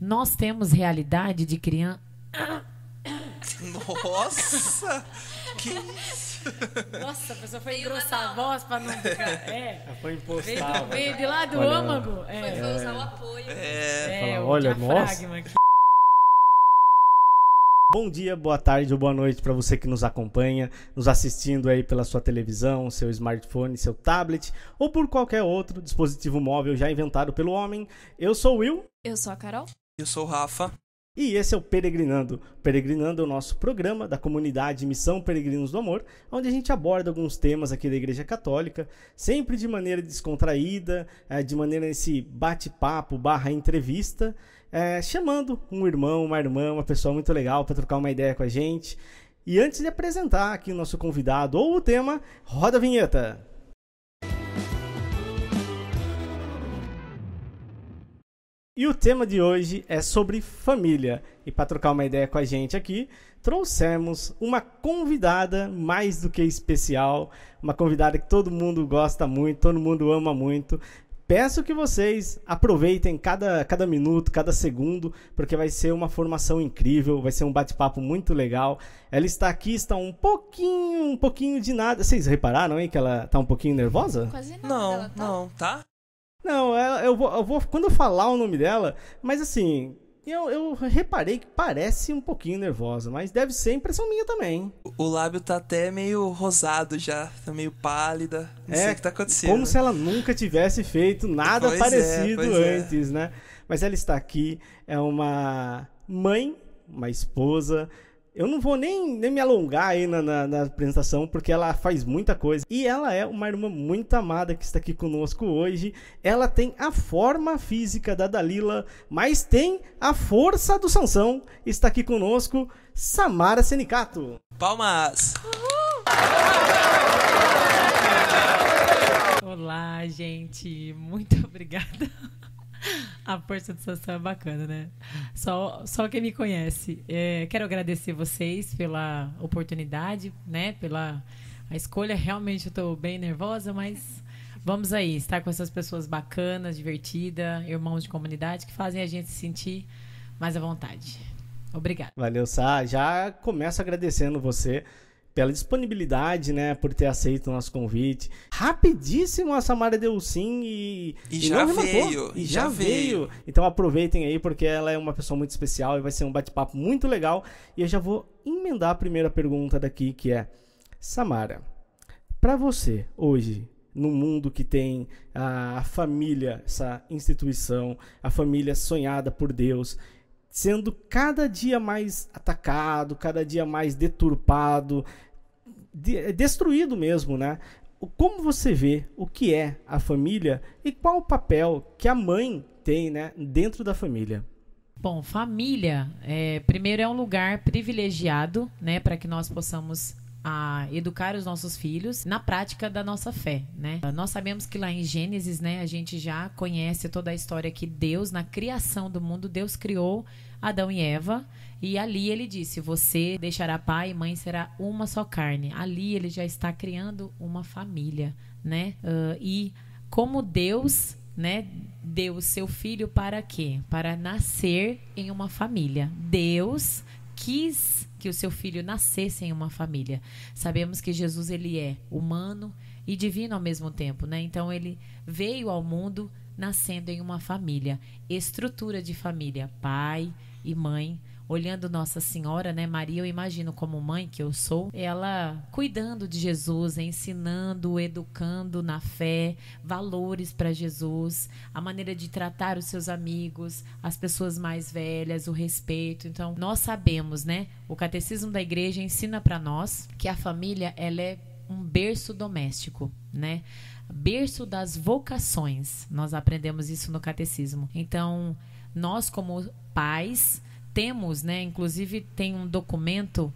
nós temos realidade de criança. Nossa! Que isso? Nossa, a pessoa foi engrossar a voz pra não ficar. Foi impostar. Veio de lá do Olha, âmago. Foi usar o apoio. Falar, olha, diafragma aqui. Bom dia, boa tarde ou boa noite para você que nos acompanha, nos assistindo aí pela sua televisão, seu smartphone, seu tablet ou por qualquer outro dispositivo móvel já inventado pelo homem. Eu sou o Will. Eu sou a Carol. Eu sou o Rafa. E esse é o Peregrinando. Peregrinando é o nosso programa da comunidade Missão Peregrinos do Amor, onde a gente aborda alguns temas aqui da Igreja Católica, sempre de maneira descontraída, de maneira esse bate-papo / entrevista, chamando um irmão, uma irmã, uma pessoa muito legal para trocar uma ideia com a gente. E antes de apresentar aqui o nosso convidado ou o tema, roda a vinheta. E o tema de hoje é sobre família. E para trocar uma ideia com a gente aqui, trouxemos uma convidada mais do que especial, uma convidada que todo mundo gosta muito, todo mundo ama muito. Peço que vocês aproveitem cada minuto, cada segundo, porque vai ser uma formação incrível, vai ser um bate-papo muito legal. Ela está aqui, está um pouquinho de nada. Vocês repararam, hein, que ela está um pouquinho nervosa? Quase nada. Não, não, tá? Não, eu vou quando eu falar o nome dela, mas assim, eu reparei que parece um pouquinho nervosa, mas deve ser impressão minha também. O lábio tá até meio rosado já, tá meio pálida. Não sei o que tá acontecendo. Como se ela nunca tivesse feito nada parecido antes, né? Mas ela está aqui, é uma mãe, uma esposa. Eu não vou nem me alongar aí na apresentação, porque ela faz muita coisa. E ela é uma irmã muito amada que está aqui conosco hoje. Ela tem a forma física da Dalila, mas tem a força do Sansão. Está aqui conosco, Samara Senicato. Palmas! Olá, gente. Muito obrigada. A força do Sansão é bacana, né? Só quem me conhece. Quero agradecer vocês pela oportunidade, né? Pela a escolha. Realmente eu tô bem nervosa, mas vamos aí. Estar com essas pessoas bacanas, divertidas, irmãos de comunidade que fazem a gente se sentir mais à vontade. Obrigada. Valeu, Sá. Já começo agradecendo você pela disponibilidade, né, por ter aceito o nosso convite. Rapidíssimo a Samara deu sim e já veio. E já veio. Então aproveitem aí, porque ela é uma pessoa muito especial e vai ser um bate-papo muito legal. E eu já vou emendar a primeira pergunta daqui, que é: Samara, para você, hoje, no mundo que tem a família, essa instituição, a família sonhada por Deus, sendo cada dia mais atacado, cada dia mais deturpado, destruído mesmo, né? Como você vê o que é a família e qual o papel que a mãe tem, né, dentro da família? Bom, família, primeiro é um lugar privilegiado, né, para que nós possamos educar os nossos filhos na prática da nossa fé, né? Nós sabemos que lá em Gênesis, né, a gente já conhece toda a história que Deus, na criação do mundo, Deus criou Adão e Eva, e ali ele disse: você deixará pai e mãe, será uma só carne. Ali ele já está criando uma família, né? E como Deus, né, deu o seu filho para quê? Para nascer em uma família. Deus quis que o seu filho nascesse em uma família. Sabemos que Jesus, ele é humano e divino ao mesmo tempo, né? Então ele veio ao mundo nascendo em uma família. Estrutura de família: pai e mãe. Olhando Nossa Senhora, né, Maria, eu imagino como mãe que eu sou, ela cuidando de Jesus, ensinando, educando na fé, valores para Jesus, a maneira de tratar os seus amigos, as pessoas mais velhas, o respeito. Então, nós sabemos, né, o Catecismo da Igreja ensina para nós que a família, ela é um berço doméstico, né? Berço das vocações. Nós aprendemos isso no Catecismo. Então, nós como pais temos, né, inclusive tem um documento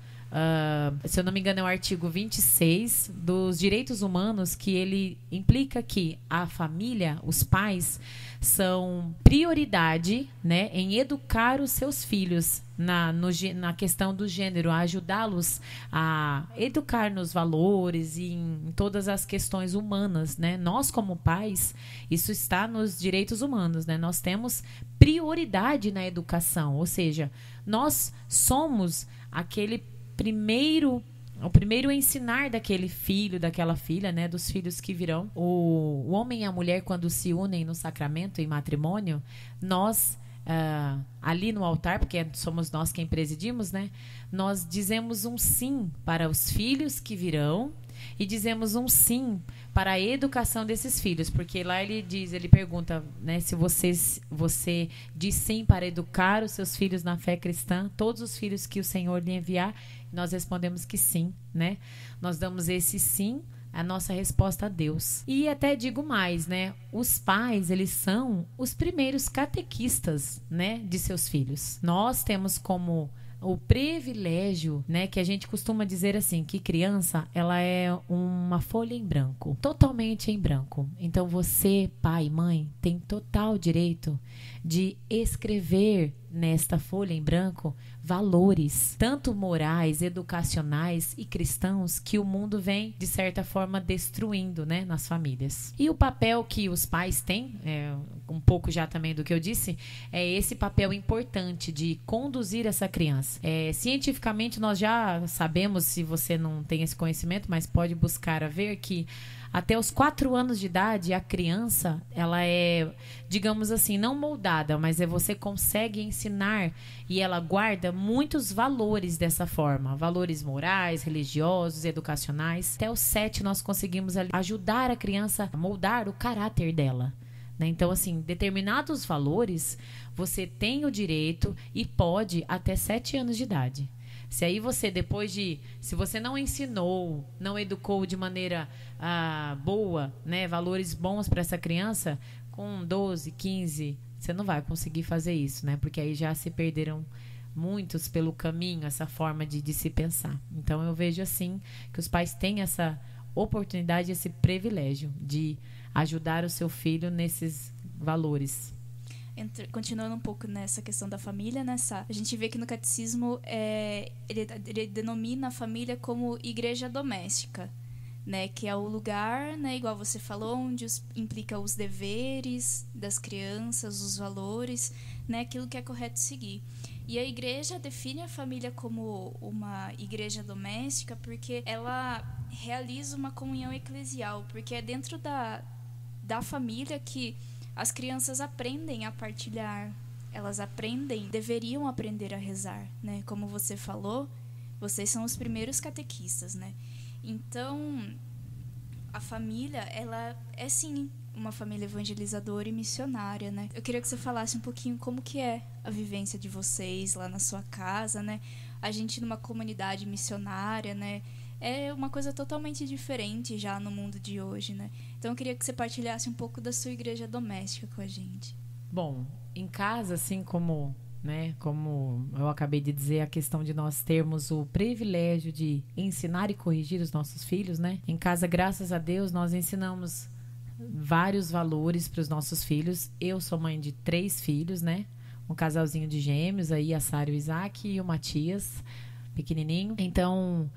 se eu não me engano, é o artigo 26 dos direitos humanos, que ele implica que a família, os pais, são prioridade, né, em educar os seus filhos na questão do gênero, a ajudá-los a educar nos valores e em todas as questões humanas, né? Nós, como pais, isso está nos direitos humanos, né? Nós temos prioridade na educação, ou seja, nós somos o primeiro ensinar daquele filho, daquela filha, né, dos filhos que virão. O homem e a mulher, quando se unem no sacramento, em matrimônio, nós, ali no altar, porque somos nós quem presidimos, né, nós dizemos um sim para os filhos que virão e dizemos um sim para a educação desses filhos, porque lá ele pergunta, né, se você diz sim para educar os seus filhos na fé cristã, todos os filhos que o Senhor lhe enviar. Nós respondemos que sim, né? Nós damos esse sim, a nossa resposta a Deus. E até digo mais, né? Os pais, eles são os primeiros catequistas, né, de seus filhos. Nós temos como o privilégio, né, que a gente costuma dizer assim, que criança, ela é uma folha em branco, totalmente em branco. Então você, pai e mãe, tem total direito de escrever nesta folha em branco valores, tanto morais, educacionais e cristãos, que o mundo vem, de certa forma, destruindo, né, nas famílias. E o papel que os pais têm, um pouco já também do que eu disse, é esse papel importante de conduzir essa criança. Cientificamente, nós já sabemos, se você não tem esse conhecimento, mas pode buscar a ver, que até os 4 anos de idade, a criança, ela é, digamos assim, não moldada, mas você consegue ensinar e ela guarda muitos valores dessa forma. Valores morais, religiosos, educacionais. Até os 7 nós conseguimos ajudar a criança a moldar o caráter dela, né? Então, assim, determinados valores você tem o direito e pode até 7 anos de idade. Se aí você, se você não ensinou, não educou de maneira boa, né, valores bons para essa criança, com 12, 15, você não vai conseguir fazer isso, né? Porque aí já se perderam muitos pelo caminho, essa forma de se pensar. Então eu vejo assim que os pais têm essa oportunidade, esse privilégio de ajudar o seu filho nesses valores. Continuando um pouco nessa questão da família, né, Sá? A gente vê que no catecismo ele denomina a família como igreja doméstica, né, que é o lugar, né, igual você falou, onde implica os deveres das crianças, os valores, né, aquilo que é correto seguir. E a igreja define a família como uma igreja doméstica porque ela realiza uma comunhão eclesial, porque é dentro da família que as crianças aprendem a partilhar, elas deveriam aprender a rezar, né? Como você falou, vocês são os primeiros catequistas, né? Então, a família, ela é sim uma família evangelizadora e missionária, né? Eu queria que você falasse um pouquinho como que é a vivência de vocês lá na sua casa, né? A gente numa comunidade missionária, né? É uma coisa totalmente diferente já no mundo de hoje, né? Então eu queria que você partilhasse um pouco da sua igreja doméstica com a gente. Bom, em casa, assim como, né, como eu acabei de dizer, a questão de nós termos o privilégio de ensinar e corrigir os nossos filhos, né? Em casa, graças a Deus, nós ensinamos vários valores para os nossos filhos. Eu sou mãe de 3 filhos, né? Um casalzinho de gêmeos, aí a Sara e o Isaac e o Matias, pequenininho. Então,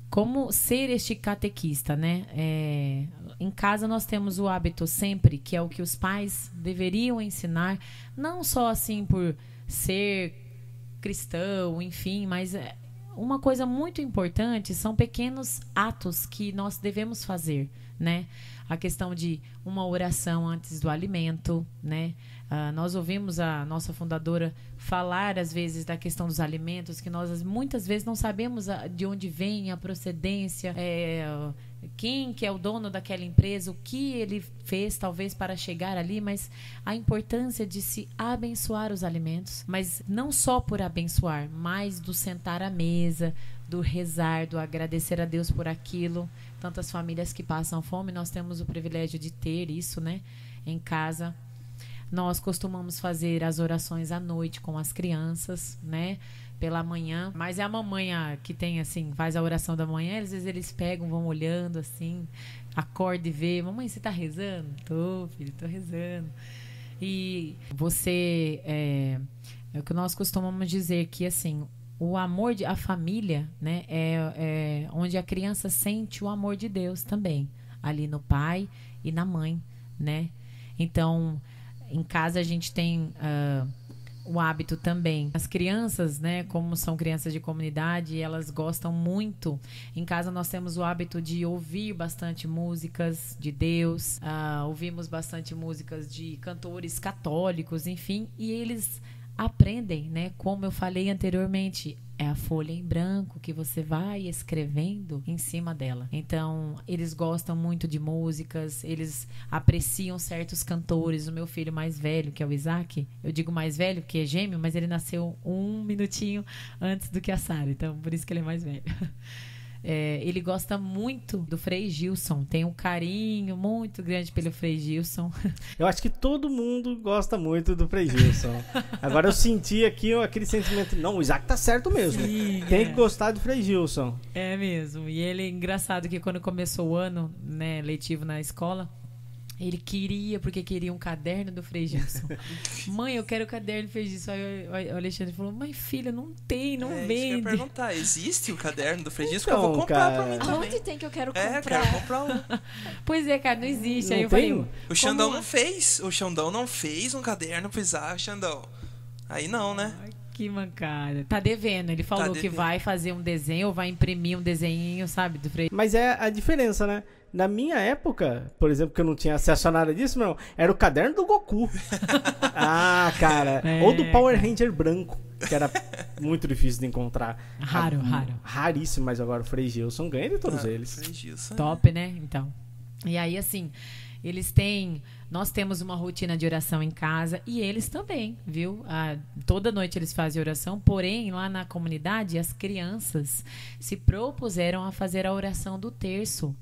como ser este catequista, né? Em casa nós temos o hábito sempre, que é o que os pais deveriam ensinar, não só assim por ser cristão, enfim, mas uma coisa muito importante são pequenos atos que nós devemos fazer, né? A questão de uma oração antes do alimento, né? Nós ouvimos a nossa fundadora falar, às vezes, da questão dos alimentos, que nós muitas vezes não sabemos de onde vem a procedência, quem que é o dono daquela empresa, o que ele fez, talvez, para chegar ali, mas a importância de se abençoar os alimentos, mas não só por abençoar, mas do sentar à mesa, do rezar, do agradecer a Deus por aquilo. Tantas famílias que passam fome, nós temos o privilégio de ter isso, né, em casa. Nós costumamos fazer as orações à noite com as crianças, né? Pela manhã. Mas é a mamãe que tem, assim, faz a oração da manhã. Às vezes eles pegam, vão olhando, assim, acorda e vê. Mamãe, você tá rezando? Tô, filho, tô rezando. E você... É o que nós costumamos dizer que, assim, o amor a família, né, é onde a criança sente o amor de Deus também, ali no pai e na mãe, né? Então, em casa a gente tem o hábito também. As crianças, né, como são crianças de comunidade, elas gostam muito. Em casa nós temos o hábito de ouvir bastante músicas de Deus, ouvimos bastante músicas de cantores católicos, enfim, e eles aprendem, né? Como eu falei anteriormente, é a folha em branco que você vai escrevendo em cima dela. Então, eles gostam muito de músicas, eles apreciam certos cantores. O meu filho mais velho, que é o Isaac, eu digo mais velho porque é gêmeo, mas ele nasceu 1 minutinho antes do que a Sara, então por isso que ele é mais velho. Ele gosta muito do Frei Gilson, tem um carinho muito grande pelo Frei Gilson. Eu acho que todo mundo gosta muito do Frei Gilson. Agora eu senti aqui aquele sentimento, não, o Isaac tá certo mesmo. Sim, tem que gostar do Frei Gilson. É mesmo, e ele é engraçado que quando começou o ano, né, letivo na escola, ele porque queria um caderno do Frei Gilson. Mãe, eu quero o caderno do Frei Gilson. Aí o Alexandre falou, mãe, filha, não tem, não vende. Isso que eu ia perguntar, existe o caderno do Frei Gilson? Então, que eu vou comprar cara, pra mim também. Aonde tem que eu quero comprar? Quero comprar um. Pois é, cara, não existe. Não Aí eu tem? falei, O Xandão não fez. O Xandão não fez um caderno pro Isaac, Xandão. Aí não, né? ai, que mancada. Tá devendo. Ele falou que devendo. vai fazer um desenho ou vai imprimir um desenhinho, sabe, do Frei. Mas é a diferença, né? Na minha época, por exemplo, que eu não tinha acesso a nada disso, meu, era o caderno do Goku. Cara. Ou do Power Ranger branco, que era muito difícil de encontrar. Raro. Raríssimo, mas agora o Frei Gilson ganha de todos eles. Frei Gilson, Top, né? Então. E aí, assim, nós temos uma rotina de oração em casa e eles também, viu? Toda noite eles fazem oração, porém, lá na comunidade, as crianças se propuseram a fazer a oração do terço.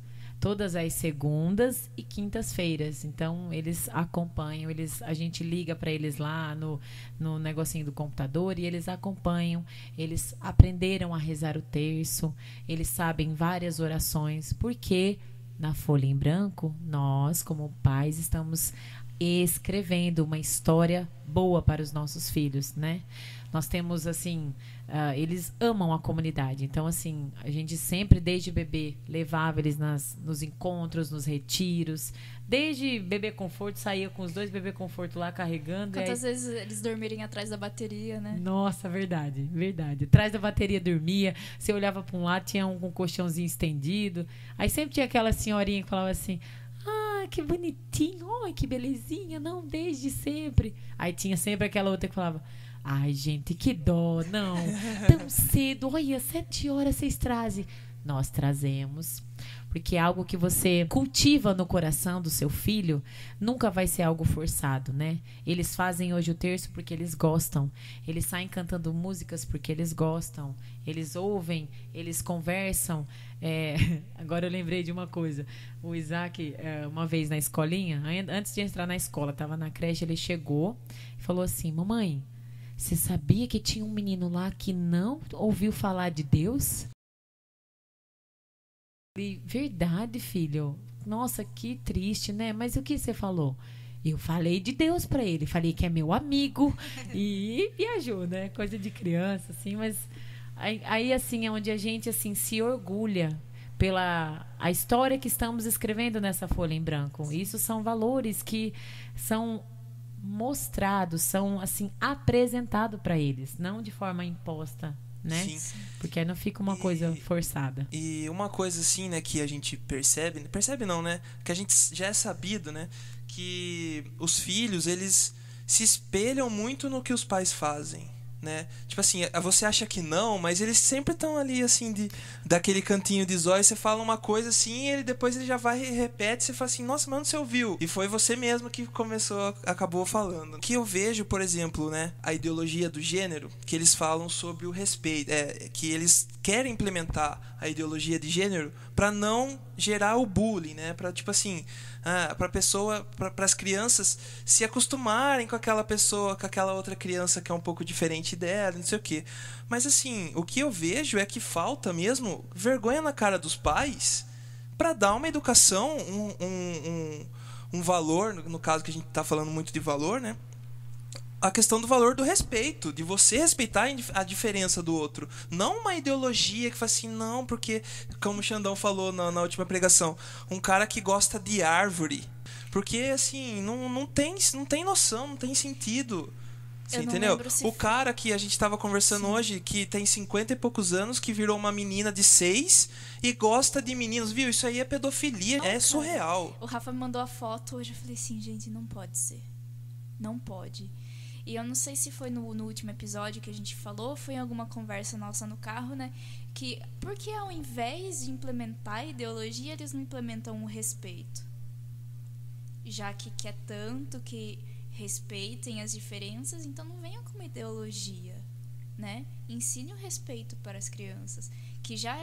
Todas as segundas e quintas-feiras. Então, eles acompanham, a gente liga para eles lá no negocinho do computador e eles acompanham. Eles aprenderam a rezar o terço, eles sabem várias orações, porque na folha em branco, nós, como pais, estamos escrevendo uma história boa para os nossos filhos, né? Nós temos, assim, eles amam a comunidade. Então, assim, a gente sempre, desde bebê, levava eles nos encontros, nos retiros. Desde bebê conforto, saía com os 2 bebê conforto lá carregando. Quantas vezes eles dormirem atrás da bateria, né? Nossa, verdade. Atrás da bateria dormia. Você olhava para um lado, tinha um com um colchãozinho estendido. Aí sempre tinha aquela senhorinha que falava assim... Ah, que bonitinho, ai, que belezinha, não, desde sempre. Aí tinha sempre aquela outra que falava, ai, gente, que dó, não, tão cedo, olha, 7 horas vocês trazem. Nós trazemos, porque é algo que você cultiva no coração do seu filho, nunca vai ser algo forçado, né? Eles fazem hoje o terço porque eles gostam, eles saem cantando músicas porque eles gostam, eles ouvem, eles conversam. Agora eu lembrei de uma coisa, o Isaac, uma vez na escolinha, antes de entrar na escola, estava na creche, ele chegou e falou assim, mamãe, você sabia que tinha um menino lá que não ouviu falar de Deus? Verdade, filho. Nossa, que triste, né? Mas o que você falou? Eu falei de Deus pra ele. Falei que é meu amigo. E viajou, né? Coisa de criança, assim. Mas aí assim, é onde a gente, assim, se orgulha pela a história que estamos escrevendo nessa folha em branco. Isso são valores que são mostrados, são, assim, apresentados pra eles. Não de forma imposta, né? Sim. Porque aí não fica uma coisa forçada. E uma coisa assim, né, que a gente percebe não, né, que a gente já é sabido, né, que os filhos, eles se espelham muito no que os pais fazem, né? Tipo assim, você acha que não, mas eles sempre estão ali, assim, daquele cantinho de zóio, você fala uma coisa assim, e depois ele já vai e repete, você fala assim, nossa, mano, você ouviu? E foi você mesmo que acabou falando. Que eu vejo, por exemplo, né, a ideologia do gênero, que eles falam sobre o respeito, que eles querem implementar a ideologia de gênero para não gerar o bullying, né? Para tipo assim, para as crianças se acostumarem com aquela pessoa, com aquela outra criança que é um pouco diferente dela, não sei o quê. Mas assim, o que eu vejo é que falta mesmo vergonha na cara dos pais para dar uma educação, um valor, no caso que a gente está falando muito de valor, né? A questão do valor do respeito, de você respeitar a diferença do outro. Não uma ideologia que fala assim, não, porque, como o Xandão falou na última pregação, um cara que gosta de árvore. Porque, assim, não tem noção, não tem sentido. Você entendeu? O cara que a gente estava conversando hoje, que tem 50 e poucos anos, que virou uma menina de 6 e gosta de meninos, viu? Isso aí é pedofilia, é surreal. O Rafa me mandou a foto hoje, eu falei assim, gente, não pode ser. Não pode. E eu não sei se foi no último episódio que a gente falou, foi em alguma conversa nossa no carro, né? Que porque ao invés de implementar a ideologia, eles não implementam o respeito? Já que quer tanto que respeitem as diferenças, então não venham com uma ideologia, né? Ensine o respeito para as crianças, que já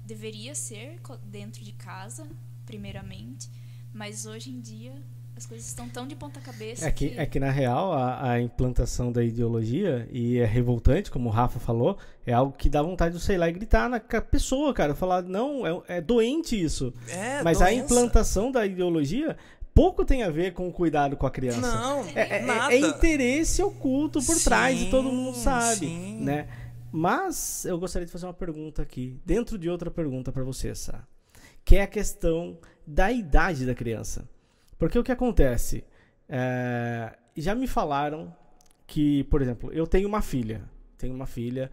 deveria ser dentro de casa, primeiramente, mas hoje em dia as coisas estão tão de ponta cabeça É que na real, a implantação da ideologia, e é revoltante, como o Rafa falou, é algo que dá vontade de você ir lá e gritar na pessoa, cara. Falar, não, é doente isso. Mas doença. A implantação da ideologia pouco tem a ver com o cuidado com a criança. Não, nada. É interesse oculto por trás, e todo mundo sabe, né? Mas eu gostaria de fazer uma pergunta aqui, dentro de outra pergunta para você, Sá, que é a questão da idade da criança. Porque o que acontece? Já me falaram que, por exemplo, eu tenho uma filha. Tenho uma filha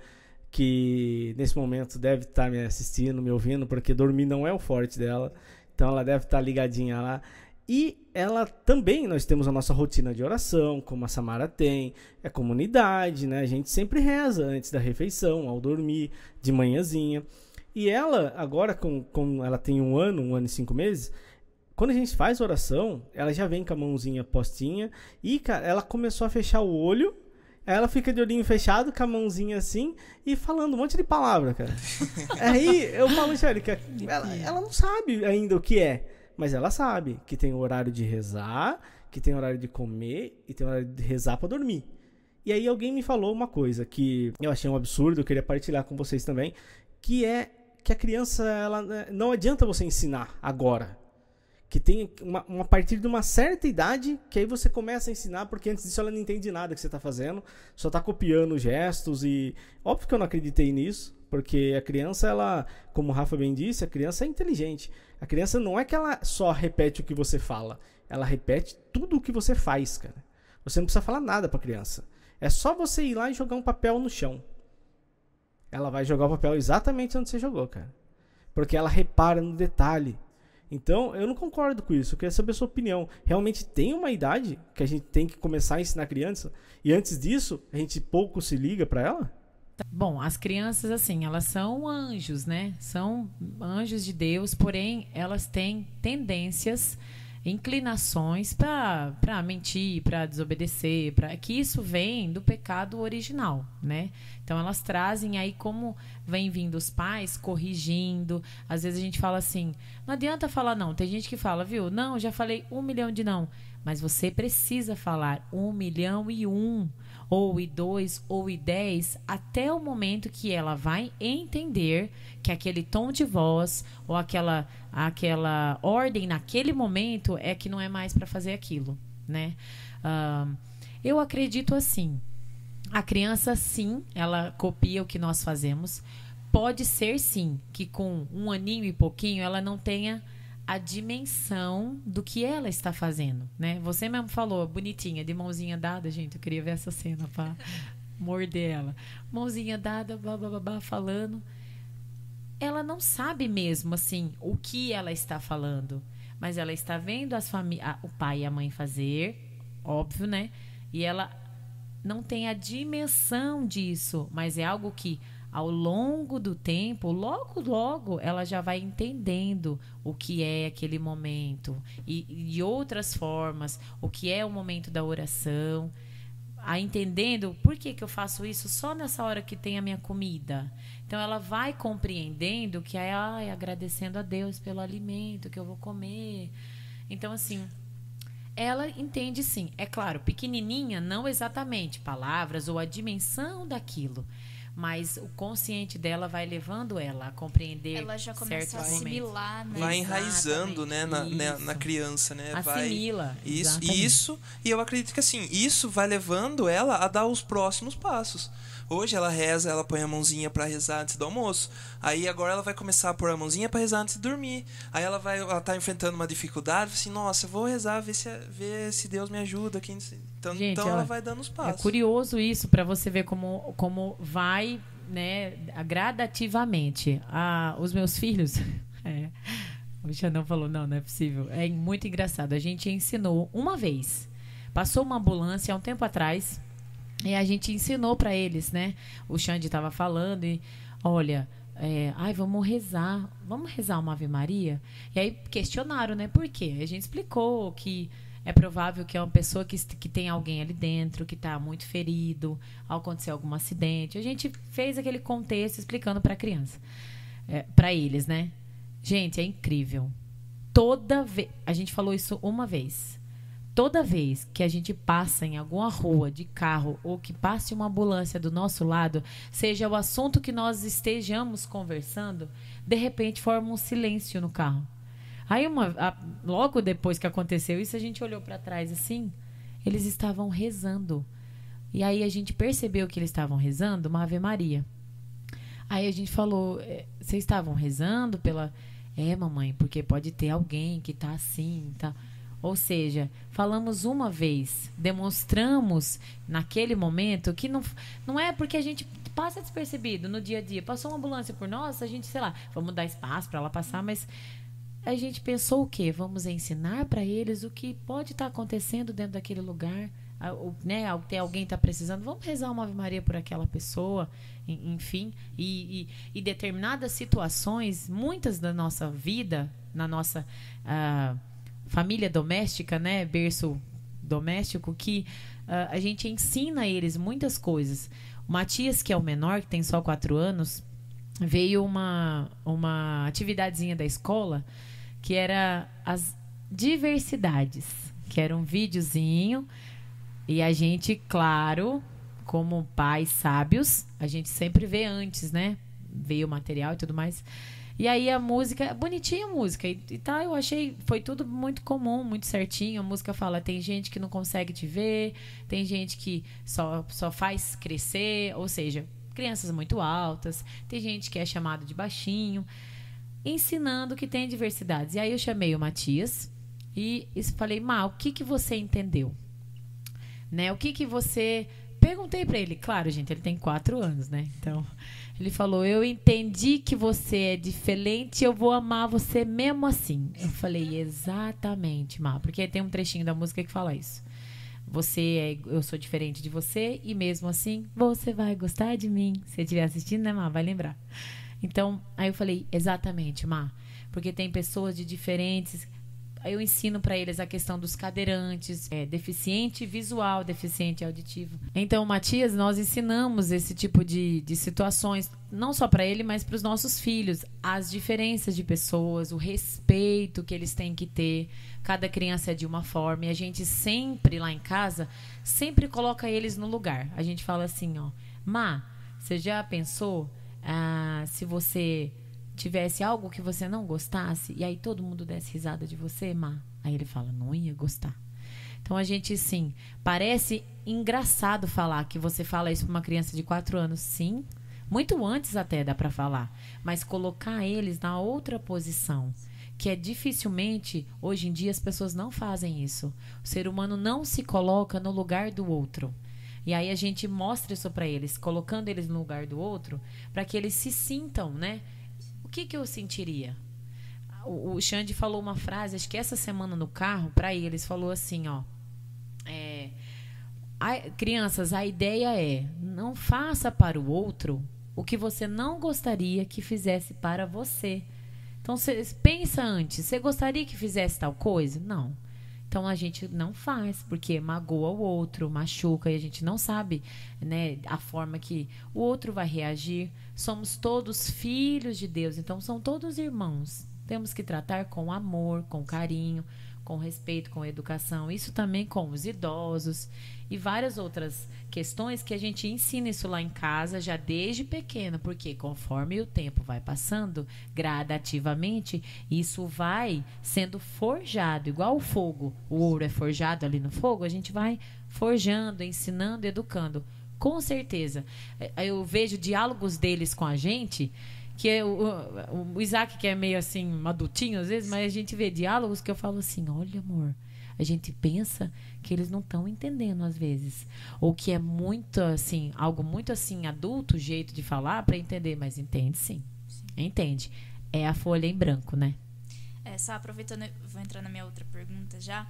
que nesse momento deve estar me assistindo, me ouvindo, porque dormir não é o forte dela. Então ela deve estar ligadinha lá. E ela também, nós temos a nossa rotina de oração, como a Samara tem, é comunidade, né? A gente sempre reza antes da refeição, ao dormir, de manhãzinha. E ela, agora, com ela tem 1 ano e 5 meses, quando a gente faz oração, ela já vem com a mãozinha postinha e, cara, ela começou a fechar o olho, ela fica de olhinho fechado, com a mãozinha assim e falando um monte de palavra, cara. Aí eu falo, sério, que ela não sabe ainda o que é, mas ela sabe que tem o horário de rezar, que tem o horário de comer e tem o horário de rezar pra dormir. E aí alguém me falou uma coisa que eu achei um absurdo, eu queria partilhar com vocês também, que é que a criança, ela não adianta você ensinar agora. Que tem a partir de uma certa idade, que aí você começa a ensinar, porque antes disso ela não entende nada que você está fazendo, só está copiando gestos e... Óbvio que eu não acreditei nisso, porque a criança, ela, como o Rafa bem disse, a criança é inteligente. A criança não é que ela só repete o que você fala, ela repete tudo o que você faz, cara. Você não precisa falar nada para a criança. É só você ir lá e jogar um papel no chão. Ela vai jogar o papel exatamente onde você jogou, cara. Porque ela repara no detalhe. Então, eu não concordo com isso, eu queria saber a sua opinião. Realmente tem uma idade que a gente tem que começar a ensinar a criança? E antes disso, a gente pouco se liga para ela? Bom, as crianças, assim, elas são anjos, né? São anjos de Deus, porém, elas têm tendências, inclinações para mentir, para desobedecer, que isso vem do pecado original, né? Então elas trazem aí, como vem vindo os pais corrigindo. Às vezes a gente fala assim, não adianta falar não. Tem gente que fala, viu? Não, já falei 1 milhão de não. Mas você precisa falar 1.000.001, ou e 2, ou e 10, até o momento que ela vai entender que aquele tom de voz ou aquela ordem naquele momento é que não é mais para fazer aquilo, né? Eu acredito assim, a criança sim, ela copia o que nós fazemos. Pode ser sim que com 1 aninho e pouquinho ela não tenha a dimensão do que ela está fazendo, né? Você mesmo falou, bonitinha, de mãozinha dada, gente, eu queria ver essa cena para morder ela. Mãozinha dada, babá, falando. Ela não sabe mesmo, assim, o que ela está falando, mas ela está vendo o pai e a mãe fazer, óbvio, né? E ela não tem a dimensão disso, mas é algo que ao longo do tempo, logo ela já vai entendendo o que é aquele momento e de outras formas, o que é o momento da oração, a entendendo por que eu faço isso só nessa hora que tem a minha comida. Então ela vai compreendendo que é agradecendo a Deus pelo alimento que eu vou comer. Então assim, ela entende sim. É claro, pequenininha, não exatamente palavras ou a dimensão daquilo, mas o consciente dela vai levando ela a compreender. Ela já começa a assimilar, né? Vai enraizando, né, na criança, né? Assimila. Isso, e eu acredito que assim, isso vai levando ela a dar os próximos passos. Hoje ela reza, ela põe a mãozinha pra rezar antes do almoço. Aí agora ela vai começar a pôr a mãozinha pra rezar antes de dormir. Aí ela tá enfrentando uma dificuldade, assim, nossa, eu vou rezar, ver se Deus me ajuda aqui. Então, gente, ela vai dando os passos. É curioso isso pra você ver como vai, né, gradativamente. Os meus filhos... O Xandão falou, não é possível. É muito engraçado. A gente ensinou uma vez. Passou uma ambulância há um tempo atrás... E a gente ensinou para eles, né? O Xande estava falando e, olha, vamos rezar uma Ave Maria? E aí questionaram, né? Por quê? A gente explicou que é provável que é uma pessoa que tem alguém ali dentro, que está muito ferido, ao acontecer algum acidente. A gente fez aquele contexto explicando para a criança, para eles, né? Gente, é incrível. Toda vez, a gente falou isso uma vez. Toda vez que a gente passa em alguma rua de carro ou que passe uma ambulância do nosso lado, seja o assunto que nós estejamos conversando, de repente forma um silêncio no carro. Aí, logo depois que aconteceu isso, a gente olhou para trás assim, eles estavam rezando. E aí a gente percebeu que eles estavam rezando uma Ave Maria. Aí a gente falou, vocês estavam rezando pela... mamãe, porque pode ter alguém que está assim, tá... Ou seja, falamos uma vez, demonstramos naquele momento que não é porque a gente passa despercebido no dia a dia. Passou uma ambulância por nós, a gente, sei lá, vamos dar espaço para ela passar, mas a gente pensou o quê? Vamos ensinar para eles o que pode estar acontecendo dentro daquele lugar, né? Ter alguém está precisando, vamos rezar uma Ave Maria por aquela pessoa, enfim. E determinadas situações, muitas da nossa vida, na nossa... família doméstica, né, berço doméstico, que a gente ensina a eles muitas coisas. O Matias, que é o menor, que tem só 4 anos, veio uma atividadezinha da escola que era as diversidades, que era um videozinho, e a gente, claro, como pais sábios, a gente sempre vê antes, né, veio o material e tudo mais. E aí a música, bonitinha a música, e tá, eu achei, foi tudo muito comum, muito certinho. A música fala, tem gente que não consegue te ver, tem gente que só faz crescer, ou seja, crianças muito altas, tem gente que é chamado de baixinho, ensinando que tem diversidades. E aí eu chamei o Matias e falei, o que você entendeu? Né? O que você... Perguntei pra ele, claro, gente, ele tem 4 anos, né? Então... Ele falou, eu entendi que você é diferente, eu vou amar você mesmo assim. Eu falei, exatamente, Má. Porque tem um trechinho da música que fala isso. Eu sou diferente de você e mesmo assim, você vai gostar de mim. Se você estiver assistindo, né, Má? Vai lembrar. Então, aí eu falei, exatamente, Má. Porque tem pessoas de diferentes... Eu ensino para eles a questão dos cadeirantes, deficiente visual, deficiente auditivo. Então, Matias, nós ensinamos esse tipo de situações, não só para ele, mas para os nossos filhos. As diferenças de pessoas, o respeito que eles têm que ter. Cada criança é de uma forma. E a gente sempre, lá em casa, sempre coloca eles no lugar. A gente fala assim, ó, Má, você já pensou se você... tivesse algo que você não gostasse e aí todo mundo desse risada de você, Má? Aí ele fala, não ia gostar. Então a gente, sim, parece engraçado falar que você fala isso para uma criança de 4 anos, sim, muito antes até dá para falar, mas colocar eles na outra posição, que é dificilmente, hoje em dia as pessoas não fazem isso. O ser humano não se coloca no lugar do outro. E aí a gente mostra isso para eles, colocando eles no lugar do outro, para que eles se sintam, né? O que eu sentiria? O Xande falou uma frase, acho que essa semana no carro, para eles, falou assim, ó, Crianças, a ideia é: não faça para o outro o que você não gostaria que fizesse para você. Então, você pensa antes. Você gostaria que fizesse tal coisa? Não. Então, a gente não faz, porque magoa o outro, machuca, e a gente não sabe, né, a forma que o outro vai reagir. Somos todos filhos de Deus, então são todos irmãos. Temos que tratar com amor, com carinho, com respeito, com educação. Isso também com os idosos e várias outras questões que a gente ensina isso lá em casa já desde pequeno, porque conforme o tempo vai passando, gradativamente, isso vai sendo forjado, igual o fogo. O ouro é forjado ali no fogo, a gente vai forjando, ensinando, educando. Com certeza. Eu vejo diálogos deles com a gente, que é o Isaac, que é meio assim, adultinho às vezes, mas a gente vê diálogos que eu falo assim: olha, amor, a gente pensa que eles não estão entendendo às vezes, ou que é muito assim, algo muito assim adulto, o jeito de falar para entender, mas entende sim. Entende. É a folha em branco, né? Só aproveitando, vou entrar na minha outra pergunta já,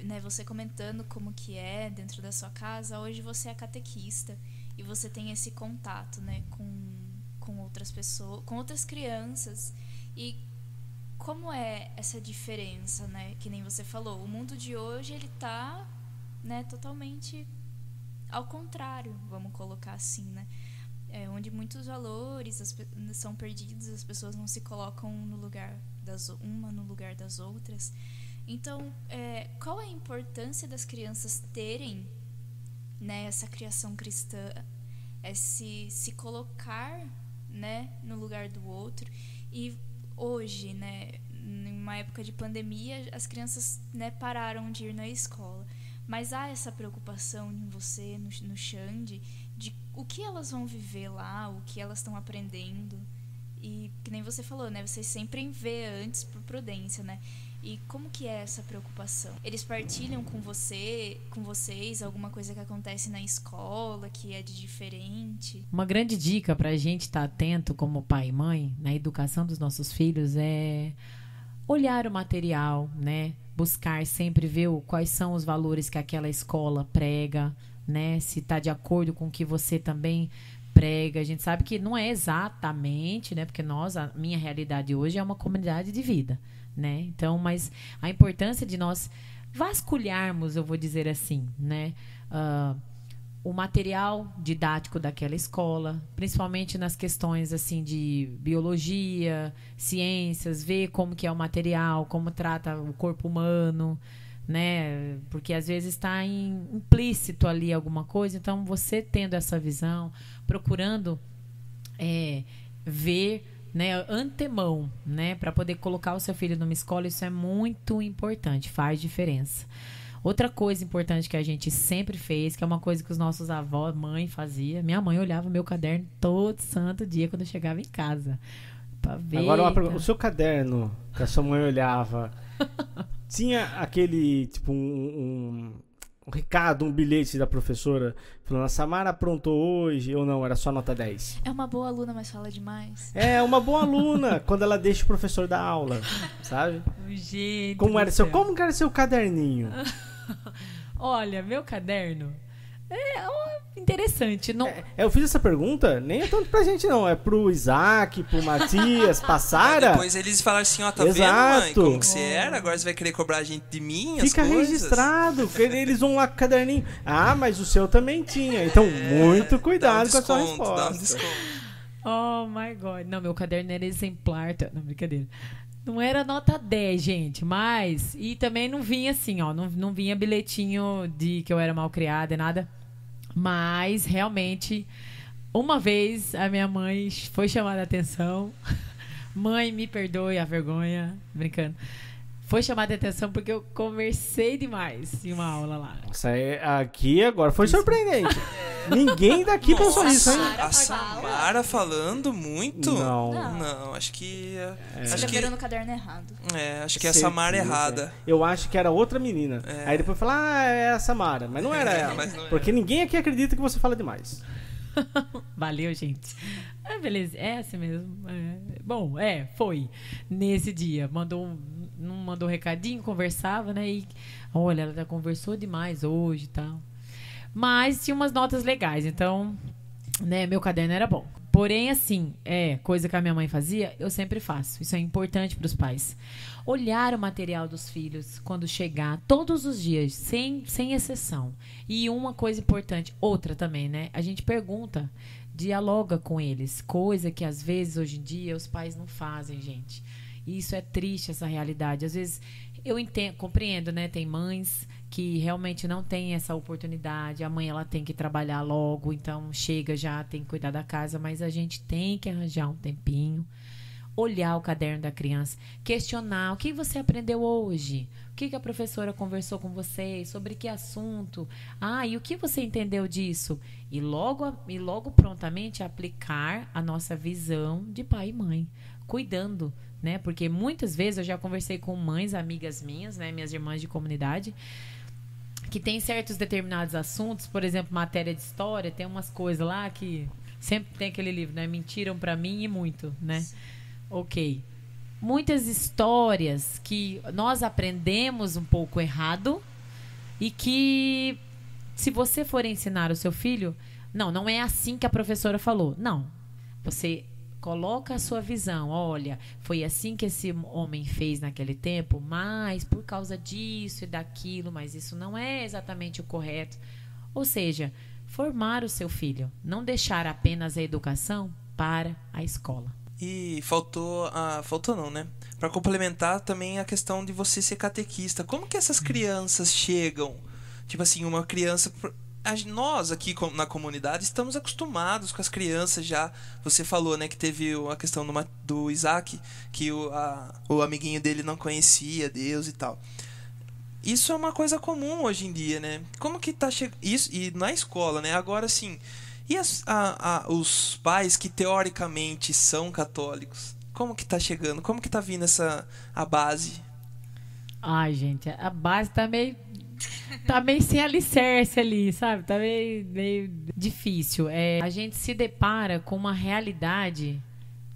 né, você comentando como que é dentro da sua casa. Hoje você é catequista e você tem esse contato, né, com outras pessoas, com outras crianças. E como é essa diferença, né? Que nem você falou, o mundo de hoje ele tá, né, totalmente ao contrário, vamos colocar assim, né? Onde muitos valores são perdidos, as pessoas não se colocam no lugar uma no lugar das outras. Então, qual é a importância das crianças terem, né, essa criação cristã, se colocar, né, no lugar do outro? E hoje, né, em uma época de pandemia, as crianças, né, pararam de ir na escola. Mas há essa preocupação em você, no Xande, de o que elas vão viver lá, o que elas estão aprendendo. E que nem você falou, né, vocês sempre vê antes por prudência, né? E como que é essa preocupação? Eles partilham com vocês alguma coisa que acontece na escola, que é de diferente? Uma grande dica para a gente estar atento como pai e mãe na educação dos nossos filhos é olhar o material, né? Buscar sempre ver quais são os valores que aquela escola prega, né? Se está de acordo com o que você também prega. A gente sabe que não é exatamente, né? Porque a minha realidade hoje é uma comunidade de vida, né? Então, mas a importância de nós vasculharmos, eu vou dizer assim, né? O material didático daquela escola, principalmente nas questões assim de biologia, ciências, ver como que é o material, como trata o corpo humano, né? Porque às vezes está implícito ali alguma coisa. Então, você tendo essa visão, procurando ver, né, antemão, né, para poder colocar o seu filho numa escola, isso é muito importante, faz diferença. Outra coisa importante que a gente sempre fez, que é uma coisa que os nossos avós, mãe fazia. Minha mãe olhava meu caderno todo santo dia quando eu chegava em casa. Pra ver. Agora uma pergunta, o seu caderno que a sua mãe olhava, tinha aquele, tipo, um recado, um bilhete da professora falando: a Samara aprontou hoje, ou não, era só nota 10? É uma boa aluna, mas fala demais. É uma boa aluna quando ela deixa o professor dar aula, sabe? Gente, como que era seu caderninho? Olha, meu caderno interessante. Não... eu fiz essa pergunta, nem é tanto pra gente não, é pro Isaac, pro Matias, pra Sara. Depois eles falaram assim: ó, tá Exato. vendo, mãe, como que você era? Agora você vai querer cobrar a gente de mim, Fica as coisas? registrado, eles vão lá com o caderninho. Ah, mas o seu também tinha, então muito cuidado com a sua resposta. Dá um desconto. Oh my God. Não, meu caderno era exemplar. Não, brincadeira. Não era nota 10, gente, mas... E também não vinha assim, ó. Não vinha bilhetinho de que eu era mal criada e nada. Mas, realmente, uma vez a minha mãe foi chamada a atenção. Mãe, me perdoe a vergonha. Brincando. Foi chamada a atenção porque eu conversei demais em uma aula lá. Nossa, aqui agora foi surpreendente. Ninguém daqui pensou isso, hein? A Samara falando muito? Não, acho que... Escreveram no caderno errado. Acho que é a Samara errada. Eu acho que era outra menina. Aí depois fala, é a Samara. Mas não era ela. Porque ninguém aqui acredita que você fala demais. Valeu, gente. Beleza, é assim mesmo. Bom, foi. Nesse dia. Não mandou um recadinho, conversava, né? E olha, ela já conversou demais hoje e tal. Mas tinha umas notas legais, então, né, meu caderno era bom. Porém, assim, coisa que a minha mãe fazia, eu sempre faço. Isso é importante para os pais. Olhar o material dos filhos quando chegar, todos os dias, sem exceção. E uma coisa importante, outra também, né? A gente pergunta, dialoga com eles. Coisa que, às vezes, hoje em dia, os pais não fazem, gente. E isso é triste, essa realidade. Às vezes, eu entendo, compreendo, né? Tem mães que realmente não tem essa oportunidade, a mãe ela tem que trabalhar logo, então chega já, tem que cuidar da casa, mas a gente tem que arranjar um tempinho, olhar o caderno da criança, questionar o que você aprendeu hoje, o que a professora conversou com você, sobre que assunto, e o que você entendeu disso? E logo prontamente aplicar a nossa visão de pai e mãe, cuidando, né? Porque muitas vezes eu já conversei com mães, amigas minhas, né? Minhas irmãs de comunidade, que tem certos determinados assuntos, por exemplo, matéria de história, tem umas coisas lá que sempre tem aquele livro, né? Mentiram pra mim e muito, né? Ok. Muitas histórias que nós aprendemos um pouco errado e que, se você for ensinar o seu filho, não é assim que a professora falou. Não. Você coloca a sua visão. Olha, foi assim que esse homem fez naquele tempo, mas por causa disso e daquilo, mas isso não é exatamente o correto. Ou seja, formar o seu filho, não deixar apenas a educação para a escola. E faltou não, né? Para complementar também a questão de você ser catequista. Como que essas crianças chegam? Tipo assim, uma criança... Nós aqui na comunidade estamos acostumados com as crianças já. Você falou, né, que teve a questão do Isaac, que o amiguinho dele não conhecia Deus e tal. Isso é uma coisa comum hoje em dia, né? Como que tá chegando isso? E na escola, né? Agora sim. E os pais que teoricamente são católicos? Como que tá chegando? Como que tá vindo a base? Ai, gente, a base tá meio sem alicerce ali, sabe? Tá meio difícil. A gente se depara com uma realidade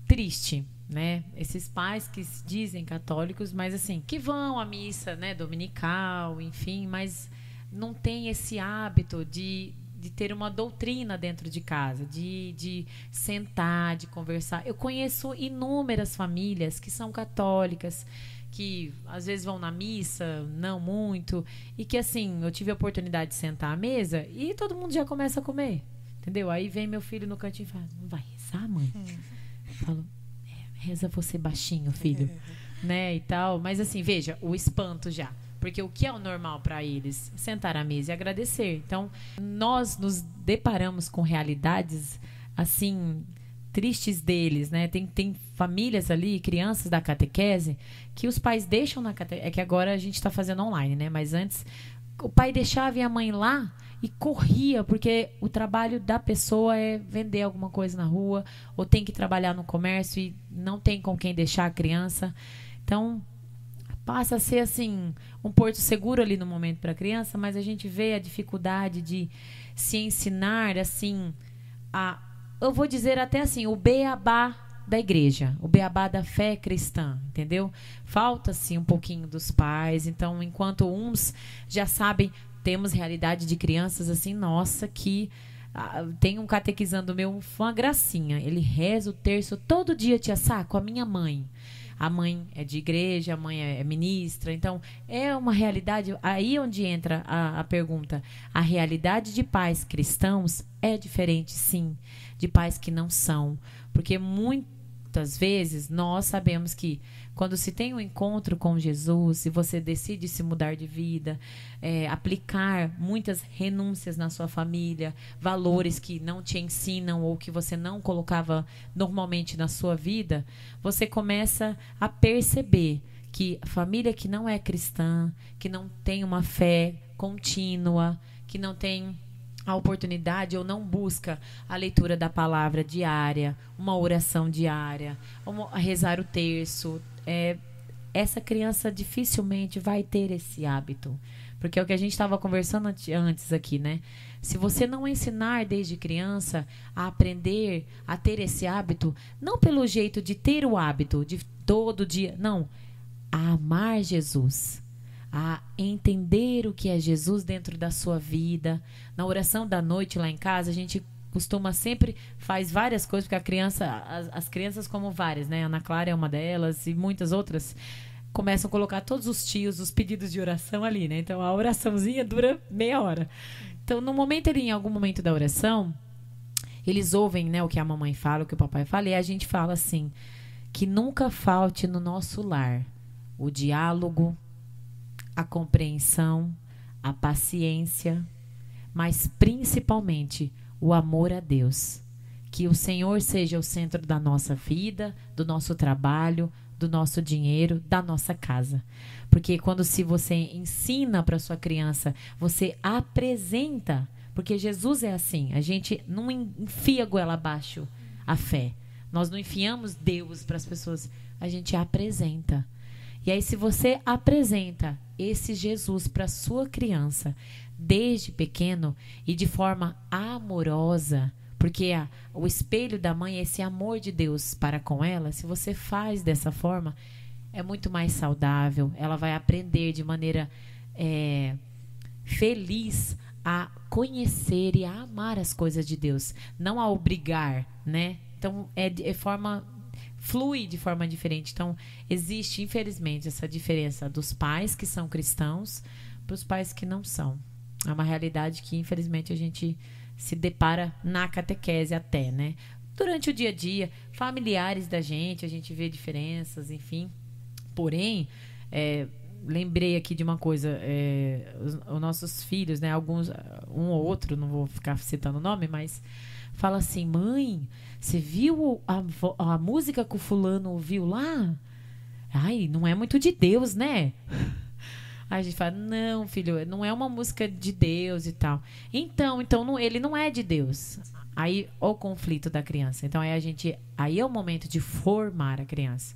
triste, né? Esses pais que se dizem católicos, mas assim, que vão à missa, né, dominical, enfim, mas não tem esse hábito de ter uma doutrina dentro de casa, de sentar, de conversar. Eu conheço inúmeras famílias que são católicas, que às vezes vão na missa, não muito, e que assim, eu tive a oportunidade de sentar à mesa e todo mundo já começa a comer, entendeu? Aí vem meu filho no cantinho e fala, não vai rezar, mãe? Eu falo, reza você baixinho, filho, né, e tal, mas assim, veja, o espanto já, porque o que é o normal para eles? Sentar à mesa e agradecer. Então, nós nos deparamos com realidades assim tristes deles, né? Tem famílias ali, crianças da catequese, que os pais deixam na catequese. É que agora a gente está fazendo online, né? Mas antes, o pai deixava e a mãe lá e corria, porque o trabalho da pessoa é vender alguma coisa na rua, ou tem que trabalhar no comércio e não tem com quem deixar a criança. Então, passa a ser, assim, um porto seguro ali no momento para a criança, mas a gente vê a dificuldade de se ensinar, assim, eu vou dizer até assim, o beabá da igreja, o beabá da fé cristã, entendeu? Falta, sim, um pouquinho dos pais. Então, enquanto uns já sabem, temos realidade de crianças assim, nossa, que tem um catequizando meu, uma gracinha. Ele reza o terço todo dia, tia Sá, com a minha mãe. A mãe é de igreja, a mãe é ministra. Então, é uma realidade... Aí onde entra a pergunta. A realidade de pais cristãos é diferente, sim, de pais que não são. Porque muitas vezes nós sabemos que quando se tem um encontro com Jesus e você decide se mudar de vida, aplicar muitas renúncias na sua família, valores que não te ensinam ou que você não colocava normalmente na sua vida, você começa a perceber que a família que não é cristã, que não tem uma fé contínua, que não tem a oportunidade ou não busca a leitura da palavra diária, uma oração diária, rezar o terço, essa criança dificilmente vai ter esse hábito. Porque é o que a gente estava conversando antes aqui, né? Se você não ensinar desde criança a aprender a ter esse hábito, não pelo jeito de ter o hábito de todo dia, não, a amar Jesus, a entender o que é Jesus dentro da sua vida. Na oração da noite lá em casa, a gente costuma sempre faz várias coisas, porque a criança, as crianças como várias, né? A Ana Clara é uma delas e muitas outras começam a colocar todos os tios, os pedidos de oração ali, né? Então a oraçãozinha dura meia hora. Então no momento ali, em algum momento da oração, eles ouvem, né, o que a mamãe fala, o que o papai fala, e a gente fala assim, que nunca falte no nosso lar o diálogo, a compreensão, a paciência, mas principalmente o amor a Deus. Que o Senhor seja o centro da nossa vida, do nosso trabalho, do nosso dinheiro, da nossa casa. Porque quando se você ensina para sua criança, você apresenta, porque Jesus é assim, a gente não enfia a goela abaixo a fé. Nós não enfiamos Deus para as pessoas, a gente apresenta. E aí se você apresenta esse Jesus para sua criança desde pequeno e de forma amorosa, porque o espelho da mãe é esse amor de Deus para com ela, se você faz dessa forma, é muito mais saudável. Ela vai aprender de maneira feliz a conhecer e a amar as coisas de Deus, não a obrigar, né? Então, flui de forma diferente. Então, existe, infelizmente, essa diferença dos pais que são cristãos para os pais que não são. É uma realidade que, infelizmente, a gente se depara na catequese até, né? Durante o dia a dia, familiares da gente, a gente vê diferenças, enfim. Porém, lembrei aqui de uma coisa, os nossos filhos, né? Alguns, um ou outro, não vou ficar citando o nome, mas fala assim, mãe, você viu a música que o fulano ouviu lá? Ai, não é muito de Deus, né? Aí a gente fala, não, filho, não é uma música de Deus e tal. Então ele não é de Deus. Aí, o conflito da criança. Então, aí é o momento de formar a criança.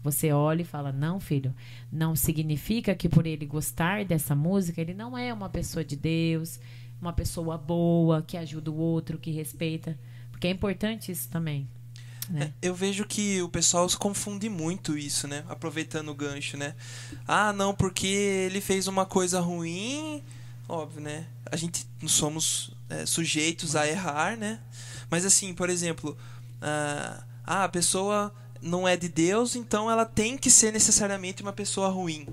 Você olha e fala, não, filho, não significa que por ele gostar dessa música, ele não é uma pessoa de Deus, uma pessoa boa, que ajuda o outro, que respeita. Porque é importante isso também. Né? Eu vejo que o pessoal se confunde muito isso, né? Aproveitando o gancho, né? Ah, não, porque ele fez uma coisa ruim, óbvio, né? A gente não somos sujeitos a errar, né? Mas assim, por exemplo, a pessoa não é de Deus, então ela tem que ser necessariamente uma pessoa ruim,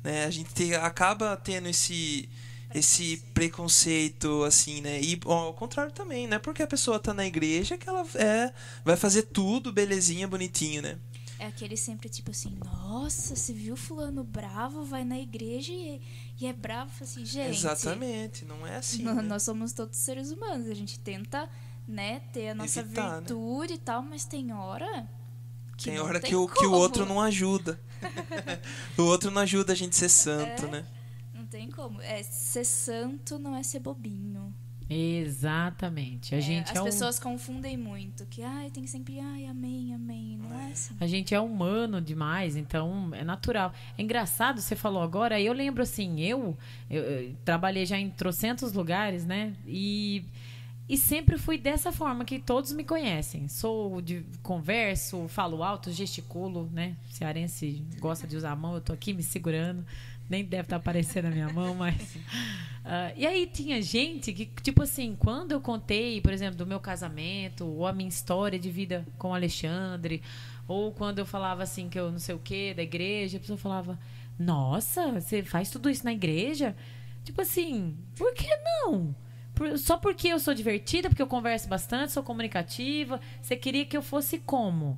né? A gente acaba tendo esse preconceito, assim, né? E ao contrário também, não é porque a pessoa tá na igreja que ela vai fazer tudo belezinha, bonitinho, né? É aquele sempre tipo assim, nossa, você viu fulano bravo, vai na igreja e é bravo, assim, gente. Exatamente, não é assim. Nós né? somos todos seres humanos, a gente tenta, né, ter a nossa evitar, virtude, né? E tal, mas tem hora que tem não hora tem que o outro não ajuda. O outro não ajuda a gente a ser santo, né? Não tem como. Ser santo não é ser bobinho. Exatamente. As pessoas confundem muito. Que tem que sempre, amém, amém. Não é assim. A gente é humano demais, então é natural. É engraçado, você falou agora, eu lembro assim, eu trabalhei já em trocentos lugares, né? E sempre fui dessa forma que todos me conhecem. Converso, falo alto, gesticulo, né? Cearense gosta de usar a mão, eu tô aqui me segurando. Nem deve estar aparecendo a minha mão, mas... e aí tinha gente que, tipo assim, quando eu contei, por exemplo, do meu casamento, ou a minha história de vida com o Alexandre, ou quando eu falava assim, que eu não sei o quê, da igreja, a pessoa falava, nossa, você faz tudo isso na igreja? Tipo assim, por que não? Só porque eu sou divertida, porque eu converso bastante, sou comunicativa, você queria que eu fosse como?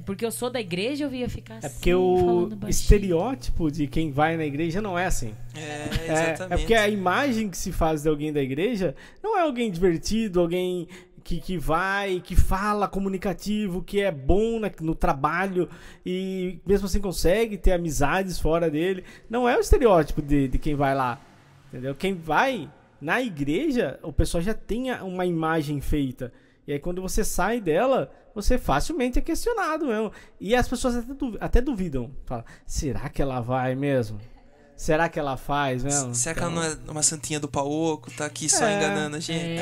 Porque eu sou da igreja, eu ia ficar assim, porque o estereótipo de quem vai na igreja não é assim. Exatamente. É porque a imagem que se faz de alguém da igreja não é alguém divertido, alguém que vai, que fala comunicativo, que é bom no trabalho e mesmo assim consegue ter amizades fora dele. Não é o estereótipo de quem vai lá, entendeu? Quem vai na igreja, o pessoal já tem uma imagem feita. E aí quando você sai dela, você facilmente é questionado mesmo. E as pessoas até duvidam. Falam, será que ela vai mesmo? Será que ela faz mesmo? Será que ela não é uma santinha do pau oco? Tá aqui só enganando a gente?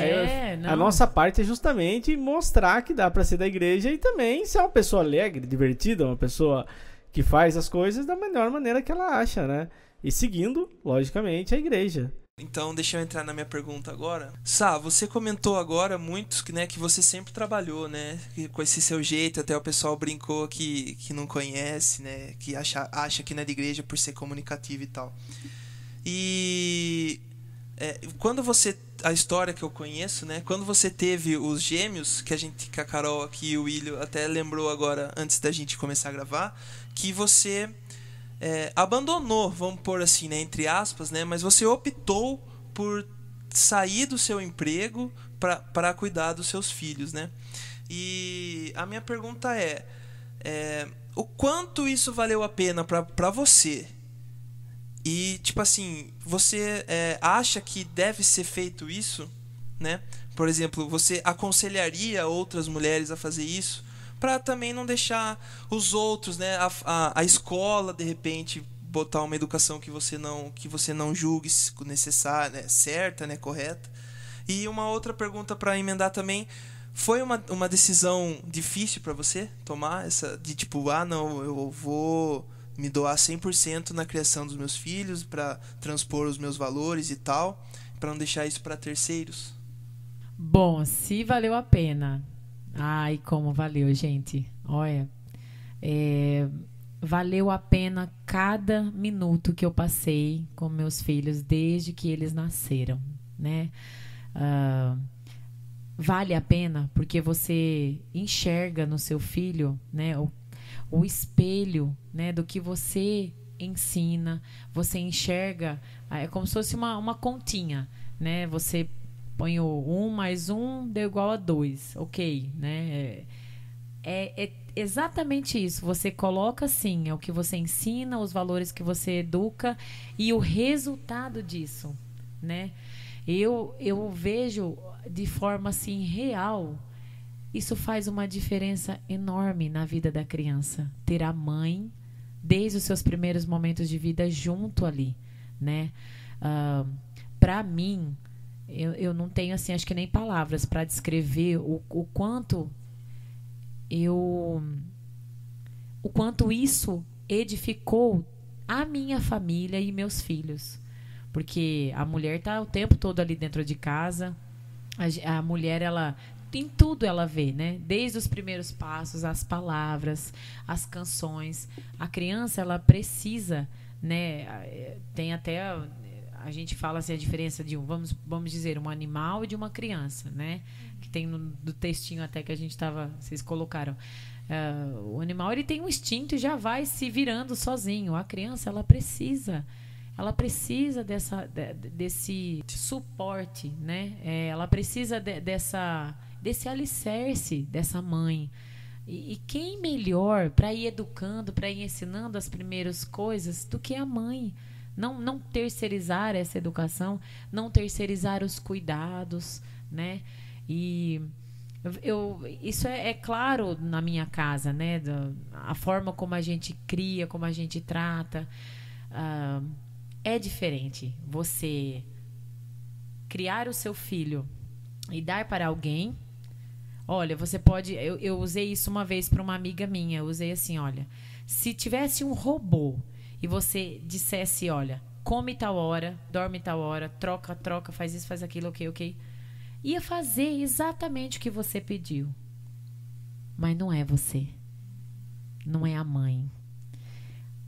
A nossa parte é justamente mostrar que dá pra ser da igreja e também ser uma pessoa alegre, divertida, uma pessoa que faz as coisas da melhor maneira que ela acha, né? E seguindo, logicamente, a igreja. Então, deixa eu entrar na minha pergunta agora. Sá, você comentou agora muito, né, que você sempre trabalhou, né, com esse seu jeito, até o pessoal brincou que não conhece, né, que acha que não é de igreja por ser comunicativo e tal. E quando você, a história que eu conheço, né, quando você teve os gêmeos, que a Carol aqui e o Willio até lembrou agora, antes da gente começar a gravar, que você abandonou, vamos pôr assim, né, entre aspas, né, mas você optou por sair do seu emprego para cuidar dos seus filhos, né? E a minha pergunta o quanto isso valeu a pena para você? E, tipo assim, você acha que deve ser feito isso, né? Por exemplo, você aconselharia outras mulheres a fazer isso? Para também não deixar os outros, né, a escola, de repente, botar uma educação que você não julgue necessária, né, certa, né, correta. E uma outra pergunta para emendar também, foi uma decisão difícil para você tomar, essa de tipo, não, eu vou me doar 100% na criação dos meus filhos, para transpor os meus valores e tal, para não deixar isso para terceiros? Bom, se valeu a pena... Ai, como valeu, gente. Olha, valeu a pena cada minuto que eu passei com meus filhos desde que eles nasceram, né? Vale a pena porque você enxerga no seu filho, né, o espelho, né, do que você ensina. Você enxerga, é como se fosse uma continha, né? Você põe o 1 mais 1 deu igual a 2, ok, né? É exatamente isso. Você coloca assim, é o que você ensina, os valores que você educa e o resultado disso, né? Eu vejo de forma assim real, isso faz uma diferença enorme na vida da criança. Ter a mãe desde os seus primeiros momentos de vida junto ali, né? Para mim, eu não tenho, assim, acho que nem palavras para descrever o quanto isso edificou a minha família e meus filhos. Porque a mulher tá o tempo todo ali dentro de casa. A mulher, ela em tudo ela vê, né? Desde os primeiros passos, as palavras, as canções. A criança, ela precisa, né? Tem até... A gente fala assim, a diferença de vamos dizer, um animal e de uma criança, né? Que tem do textinho até que a gente vocês colocaram. O animal, ele tem um instinto e já vai se virando sozinho. A criança, ela precisa desse suporte, né? Ela precisa desse alicerce dessa mãe. E quem melhor para ir educando, para ir ensinando as primeiras coisas do que a mãe? Não terceirizar essa educação, não terceirizar os cuidados, né? E isso é claro na minha casa, né? A forma como a gente cria, como a gente trata, é diferente. Você criar o seu filho e dar para alguém. Olha, você pode... Eu usei isso uma vez para uma amiga minha. Eu usei assim, olha, se tivesse um robô e você dissesse, olha, come tal hora, dorme tal hora, troca, faz isso, faz aquilo, ok, ia fazer exatamente o que você pediu. Mas não é você. Não é a mãe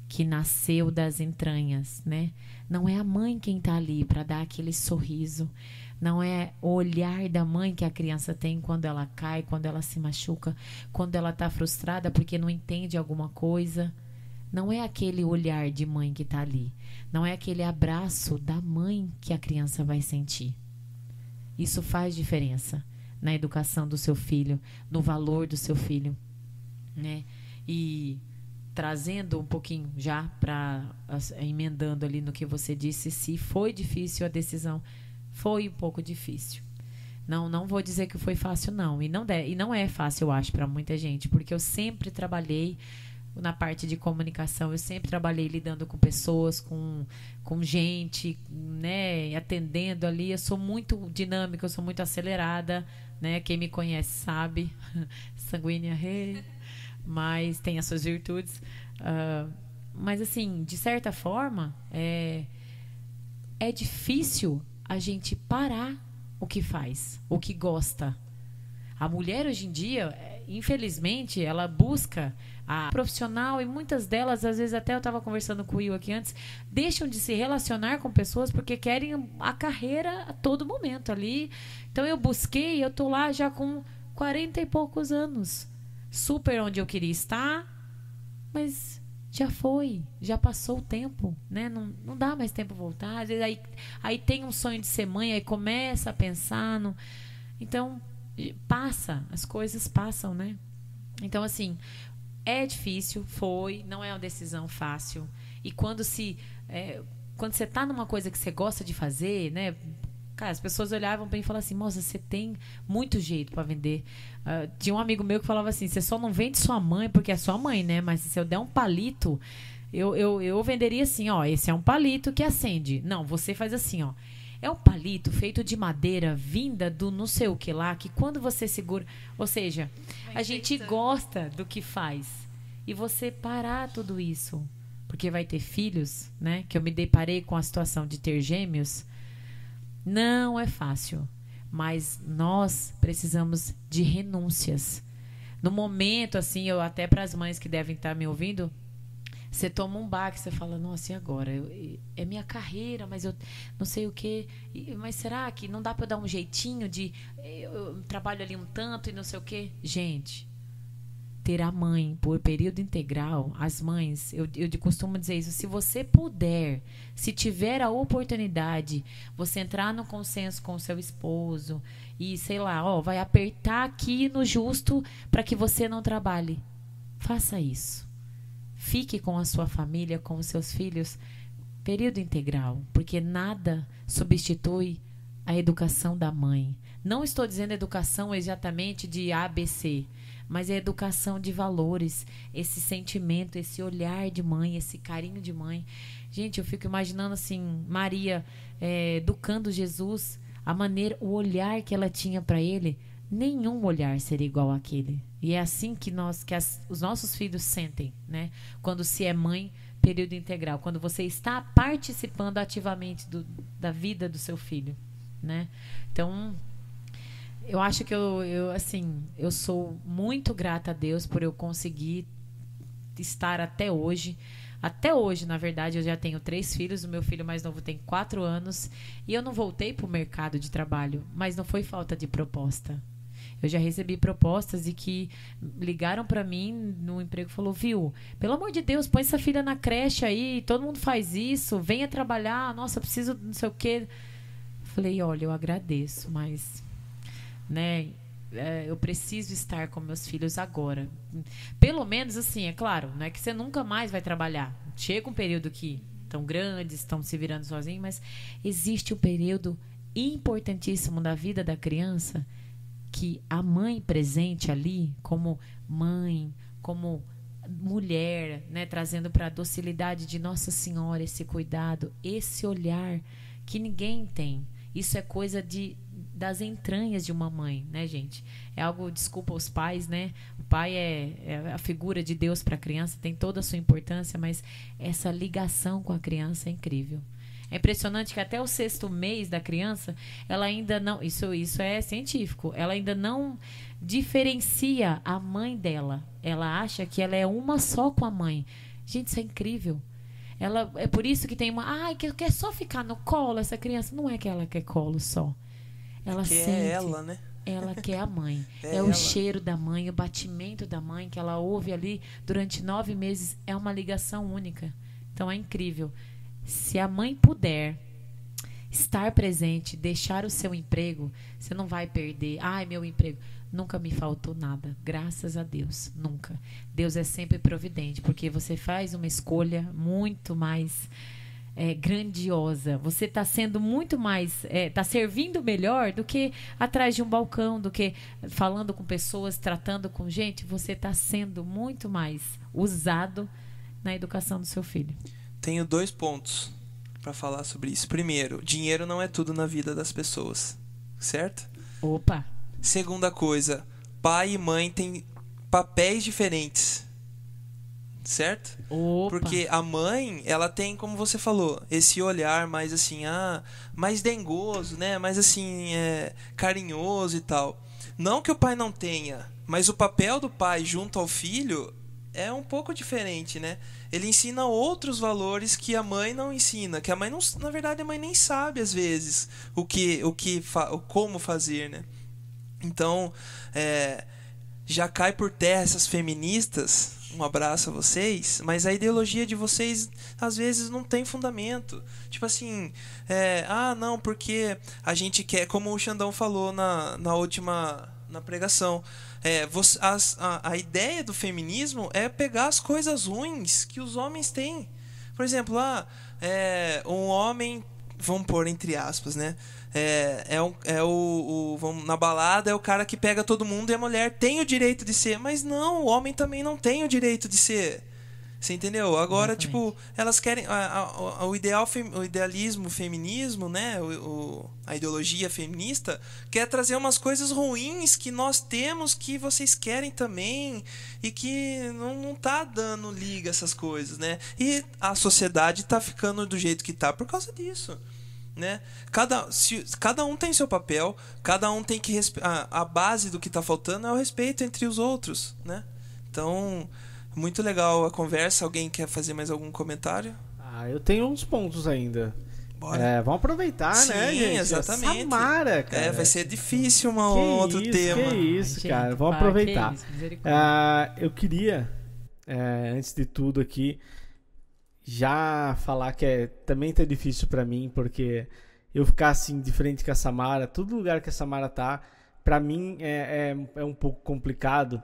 que nasceu das entranhas, né? Não é a mãe quem tá ali para dar aquele sorriso. Não é o olhar da mãe que a criança tem quando ela cai, quando ela se machuca, quando ela tá frustrada porque não entende alguma coisa. Não é aquele olhar de mãe que está ali. Não é aquele abraço da mãe que a criança vai sentir. Isso faz diferença na educação do seu filho, no valor do seu filho, né? E trazendo um pouquinho já para emendando ali no que você disse, se foi difícil a decisão, foi um pouco difícil. Não vou dizer que foi fácil, não. E não é fácil, eu acho, para muita gente, porque eu sempre trabalhei na parte de comunicação, eu sempre trabalhei lidando com pessoas, com gente, né, atendendo ali. Eu sou muito dinâmica, eu sou muito acelerada, né? Quem me conhece sabe, sanguínea, mas tem as suas virtudes. Mas assim, de certa forma, é difícil a gente parar o que faz, o que gosta. A mulher hoje em dia, infelizmente, ela busca a profissional e muitas delas, às vezes até eu estava conversando com o Will aqui antes, deixam de se relacionar com pessoas porque querem a carreira a todo momento ali. Então eu busquei, eu tô lá já com 40 e poucos anos, super onde eu queria estar, mas já foi, já passou o tempo, né? Não dá mais tempo voltar. Às vezes aí tem um sonho de ser mãe, aí começa a pensar no... Então passa, as coisas passam, né? Então assim, é difícil, não é uma decisão fácil. E quando você tá numa coisa que você gosta de fazer, né? Cara, as pessoas olhavam pra mim e falavam assim, moça, você tem muito jeito pra vender. Tinha um amigo meu que falava assim, você só não vende sua mãe porque é sua mãe, né? Mas se eu der um palito, eu venderia assim, ó, esse é um palito que acende. Não, você faz assim, ó. É um palito feito de madeira vinda do não sei o que lá, que quando você segura... Ou seja, a gente gosta do que faz. E você parar tudo isso, porque vai ter filhos, né? Que eu me deparei com a situação de ter gêmeos. Não é fácil, mas nós precisamos de renúncias. No momento, assim, eu até para as mães que devem estar me ouvindo, você toma um baque, você fala, nossa, e agora? É minha carreira, mas eu não sei o quê. Mas será que não dá para eu dar um jeitinho de... Eu trabalho ali um tanto e não sei o quê? Gente, ter a mãe por período integral, as mães, eu costumo dizer isso, se você puder, se tiver a oportunidade, você entrar no consenso com o seu esposo e, sei lá, ó, vai apertar aqui no justo para que você não trabalhe. Faça isso. Fique com a sua família, com os seus filhos, período integral, porque nada substitui a educação da mãe. Não estou dizendo educação exatamente de ABC, mas é educação de valores, esse sentimento, esse olhar de mãe, esse carinho de mãe. Gente, eu fico imaginando assim, Maria educando Jesus, a maneira, o olhar que ela tinha para ele, nenhum olhar seria igual àquele. E é assim que os nossos filhos sentem, né? Quando se é mãe, período integral, quando você está participando ativamente da vida do seu filho, né? Então, eu acho que eu sou muito grata a Deus por eu conseguir estar até hoje. Até hoje, na verdade, eu já tenho 3 filhos. O meu filho mais novo tem 4 anos. E eu não voltei para o mercado de trabalho. Mas não foi falta de proposta. Eu já recebi propostas de que ligaram para mim no emprego e falou, viu, pelo amor de Deus, põe essa filha na creche aí. Todo mundo faz isso. Venha trabalhar. Nossa, eu preciso não sei o quê. Falei, olha, eu agradeço, mas... né, eu preciso estar com meus filhos agora. Pelo menos assim, é claro, não é que você nunca mais vai trabalhar. Chega um período que estão grandes, estão se virando sozinhos, mas existe um período importantíssimo da vida da criança que a mãe presente ali, como mãe, como mulher, né, trazendo para a docilidade de Nossa Senhora esse cuidado, esse olhar que ninguém tem. Isso é coisa das entranhas de uma mãe, né, gente? É algo, desculpa os pais, né? O pai é a figura de Deus para a criança, tem toda a sua importância, mas essa ligação com a criança é incrível. É impressionante que até o 6º mês da criança, ela ainda não... Isso é científico. Ela ainda não diferencia a mãe dela. Ela acha que ela é uma só com a mãe. Gente, isso é incrível. É por isso que tem uma... que quer só ficar no colo essa criança. Não é que ela quer colo só. Ela sente... é ela, né? Ela quer a mãe. É ela. O cheiro da mãe, o batimento da mãe que ela ouve ali durante 9 meses. É uma ligação única. Então é incrível. Se a mãe puder estar presente, deixar o seu emprego, você não vai perder. Ai, meu emprego. Nunca me faltou nada. Graças a Deus. Nunca. Deus é sempre providente, porque você faz uma escolha muito mais grandiosa. Você está sendo muito mais... está servindo melhor do que atrás de um balcão, do que falando com pessoas, tratando com gente. Você está sendo muito mais usado na educação do seu filho. Tenho 2 pontos para falar sobre isso. Primeiro, dinheiro não é tudo na vida das pessoas, certo? Opa! Segunda coisa, pai e mãe têm papéis diferentes. certo? Opa. Porque a mãe, ela tem, como você falou, esse olhar mais assim, mais dengoso, né? Mais assim, carinhoso e tal. Não que o pai não tenha, mas o papel do pai junto ao filho é um pouco diferente, né? Ele ensina outros valores que a mãe não ensina, que a mãe não, na verdade a mãe nem sabe às vezes como fazer, né? Então, já cai por terra essas feministas. Um abraço a vocês, mas a ideologia de vocês às vezes não tem fundamento. Tipo assim, não, porque a gente quer, como o Xandão falou na última pregação, a ideia do feminismo é pegar as coisas ruins que os homens têm. Por exemplo, um homem, vamos pôr entre aspas, né? Na balada é o cara que pega todo mundo e a mulher tem o direito de ser, mas não, o homem também não tem o direito de ser. Você entendeu? Agora, Exatamente. elas querem o idealismo, o feminismo, né? A ideologia feminista quer trazer umas coisas ruins que nós temos, que vocês querem também, e que não tá dando liga essas coisas, né? E a sociedade tá ficando do jeito que tá por causa disso. Né? Cada um tem seu papel, cada um tem que a base do que está faltando é o respeito entre os outros, né? Então, muito legal a conversa. Alguém quer fazer mais algum comentário? Eu tenho uns pontos ainda. Bora. Vamos aproveitar, Sim, né, gente? exatamente. Samara, cara. Vai ser difícil Que outro isso, tema. Que isso, Gente, cara. Vamos para, aproveitar. que isso, misericórdia. Eu queria, antes de tudo aqui, já falar que também tá difícil pra mim, porque eu ficar assim de frente com a Samara, todo lugar que a Samara tá, pra mim é um pouco complicado,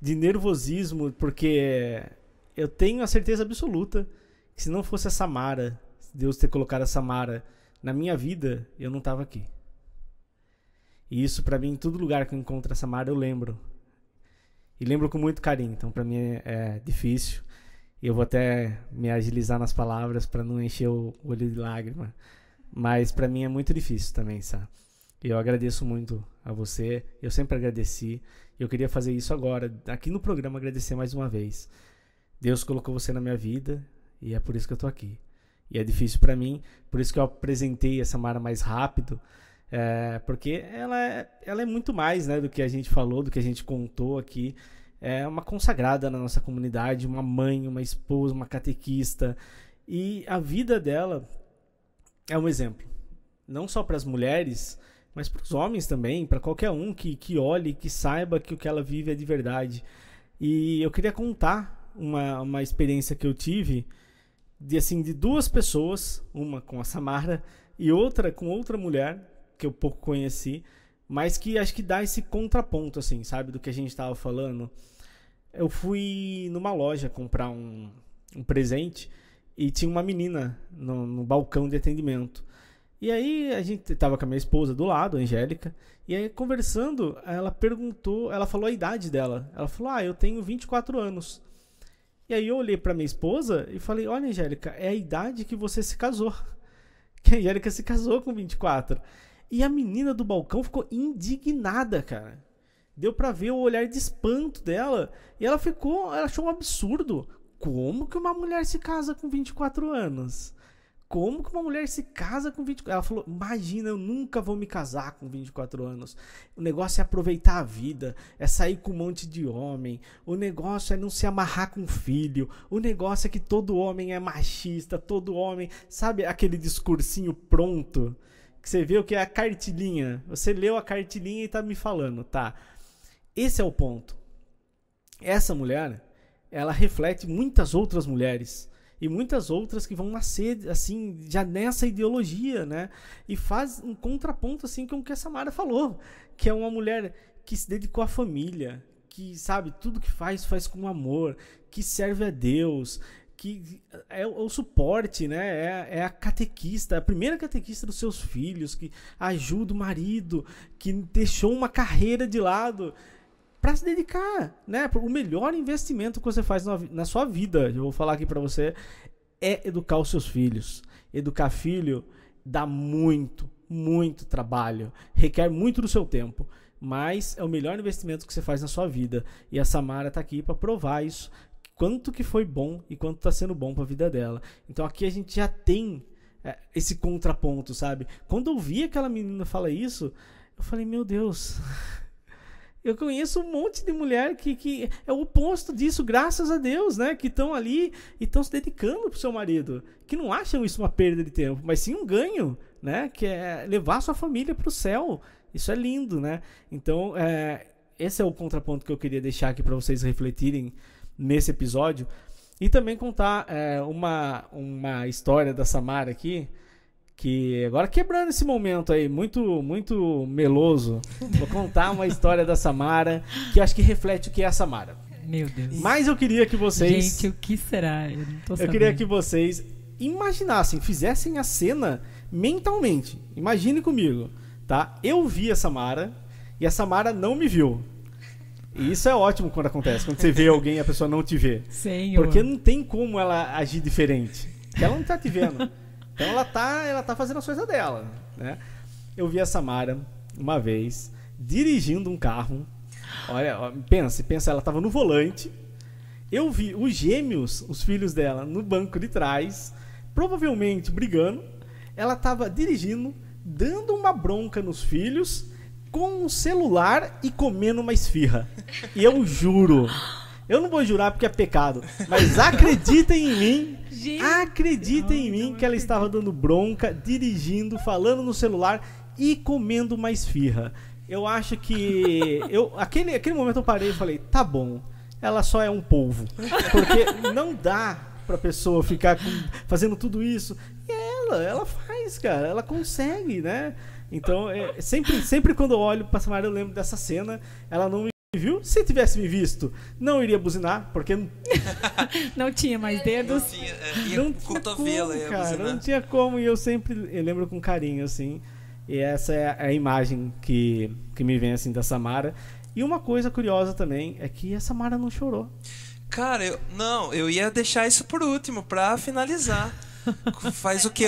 de nervosismo, porque eu tenho a certeza absoluta que se não fosse a Samara, Deus ter colocado a Samara na minha vida, eu não tava aqui. E isso pra mim, em todo lugar que eu encontro a Samara, eu lembro. E lembro com muito carinho, então pra mim é difícil. Eu vou até me agilizar nas palavras para não encher o olho de lágrima. Mas para mim é muito difícil também, sabe? Eu agradeço muito a você. Eu sempre agradeci. Eu queria fazer isso agora, aqui no programa, agradecer mais uma vez. Deus colocou você na minha vida e é por isso que eu tô aqui. E é difícil para mim, por isso que eu apresentei a Samara mais rápido. Porque ela é muito mais, né, do que a gente falou, do que a gente contou aqui. É uma consagrada na nossa comunidade, uma mãe, uma esposa, uma catequista. E a vida dela é um exemplo. Não só para as mulheres, mas para os homens também, para qualquer um que olhe, que saiba que o que ela vive é de verdade. E eu queria contar uma experiência que eu tive de duas pessoas, uma com a Samara e outra com outra mulher que eu pouco conheci, mas que acho que dá esse contraponto, assim, sabe, do que a gente estava falando. Eu fui numa loja comprar um presente e tinha uma menina no balcão de atendimento. E aí a gente tava com a minha esposa do lado, a Angélica, e aí conversando, ela falou a idade dela. Ela falou, eu tenho 24 anos. E aí eu olhei pra minha esposa e falei, olha, Angélica, é a idade que você se casou. Que a Angélica se casou com 24. E a menina do balcão ficou indignada, cara. Deu pra ver o olhar de espanto dela. E ela achou um absurdo. Como que uma mulher se casa com 24 anos? Como que uma mulher se casa com 24 anos? Ela falou, imagina, eu nunca vou me casar com 24 anos. O negócio é aproveitar a vida, é sair com um monte de homem. O negócio é não se amarrar com filho. O negócio é que todo homem é machista, todo homem... Sabe aquele discursinho pronto? Que você vê o que é a cartilinha. Você leu a cartilinha e tá me falando, tá? Esse é o ponto. Essa mulher, ela reflete muitas outras mulheres e muitas outras que vão nascer assim já nessa ideologia, né? E faz um contraponto assim com o que a Samara falou, que é uma mulher que se dedicou à família, que sabe tudo que faz com amor, que serve a Deus, que é o suporte, né? É a catequista, a primeira catequista dos seus filhos, que ajuda o marido, que deixou uma carreira de lado para se dedicar, né? O melhor investimento que você faz na sua vida, eu vou falar aqui para você, é educar os seus filhos. Educar filho dá muito, muito trabalho, requer muito do seu tempo, mas é o melhor investimento que você faz na sua vida. E a Samara tá aqui para provar isso quanto que foi bom e quanto está sendo bom para a vida dela. Então aqui a gente já tem esse contraponto, sabe? Quando eu vi aquela menina falar isso, eu falei, meu Deus, eu conheço um monte de mulher que é o oposto disso, graças a Deus, né? Que estão ali e estão se dedicando pro seu marido, que não acham isso uma perda de tempo, mas sim um ganho, né? Que é levar sua família pro céu. Isso é lindo, né? Então, esse é o contraponto que eu queria deixar aqui para vocês refletirem nesse episódio. E também contar uma história da Samara aqui, que agora quebrando esse momento aí, muito, muito meloso, vou contar uma história da Samara, que acho que reflete o que é a Samara. Meu Deus. Mas eu queria que vocês... Gente, o que será? Eu não tô sabendo. Eu queria que vocês imaginassem, fizessem a cena mentalmente. Imagine comigo, tá? Eu vi a Samara e a Samara não me viu. E isso é ótimo quando acontece, quando você vê alguém e a pessoa não te vê. Senhor. Porque não tem como ela agir diferente. Porque ela não tá te vendo. Então ela tá fazendo as coisas dela, né? Eu vi a Samara uma vez dirigindo um carro. Olha, pensa, ela tava no volante. Eu vi os gêmeos, os filhos dela, no banco de trás, provavelmente brigando. Ela tava dirigindo, dando uma bronca nos filhos, com um celular e comendo uma esfirra. E eu juro, eu não vou jurar porque é pecado, mas acreditem em mim, que ela estava dando bronca, dirigindo, falando no celular e comendo uma esfirra. Eu acho que... aquele momento eu parei e falei, tá bom, ela só é um polvo. Porque não dá pra pessoa ficar fazendo tudo isso. E ela faz, cara, ela consegue, né? Então, sempre quando eu olho pra Samara, eu lembro dessa cena. Ela não me viu. Se tivesse me visto, não iria buzinar, porque não tinha mais dedos. Não tinha como, cara. Não tinha como. E eu lembro com carinho, assim. E essa é a imagem que me vem, assim, da Samara. E uma coisa curiosa também é que a Samara não chorou. Cara, eu ia deixar isso por último, pra finalizar. Faz o quê?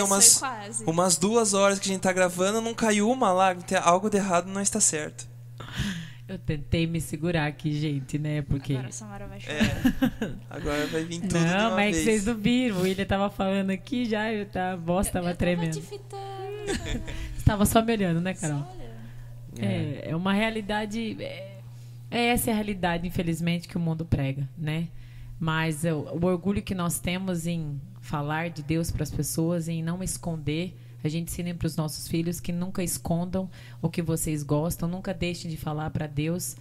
Umas 2 horas que a gente tá gravando, não caiu uma lágrima. Algo de errado não está certo. Eu tentei me segurar aqui, gente, né? Porque... Agora a Samara vai chorar. Agora vai vir tudo não, de uma mas vez. Vocês não viram. O William tava falando aqui já, a voz tava tremendo. Você tava só me olhando, né, Carol? É uma realidade... essa é a realidade, infelizmente, que o mundo prega, né? Mas o orgulho que nós temos em falar de Deus para as pessoas, em não esconder. A gente ensina para os nossos filhos que nunca escondam o que vocês gostam, nunca deixem de falar para Deus,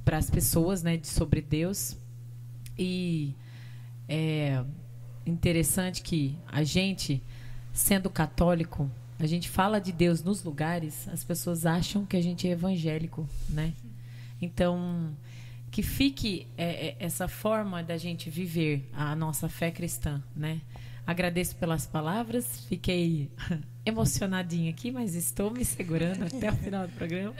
para as pessoas, né, sobre Deus. E é interessante que a gente, sendo católico, a gente fala de Deus nos lugares, as pessoas acham que a gente é evangélico, né? Então, que fique essa forma da gente viver a nossa fé cristã, né? Agradeço pelas palavras, fiquei emocionadinha aqui, mas estou me segurando até o final do programa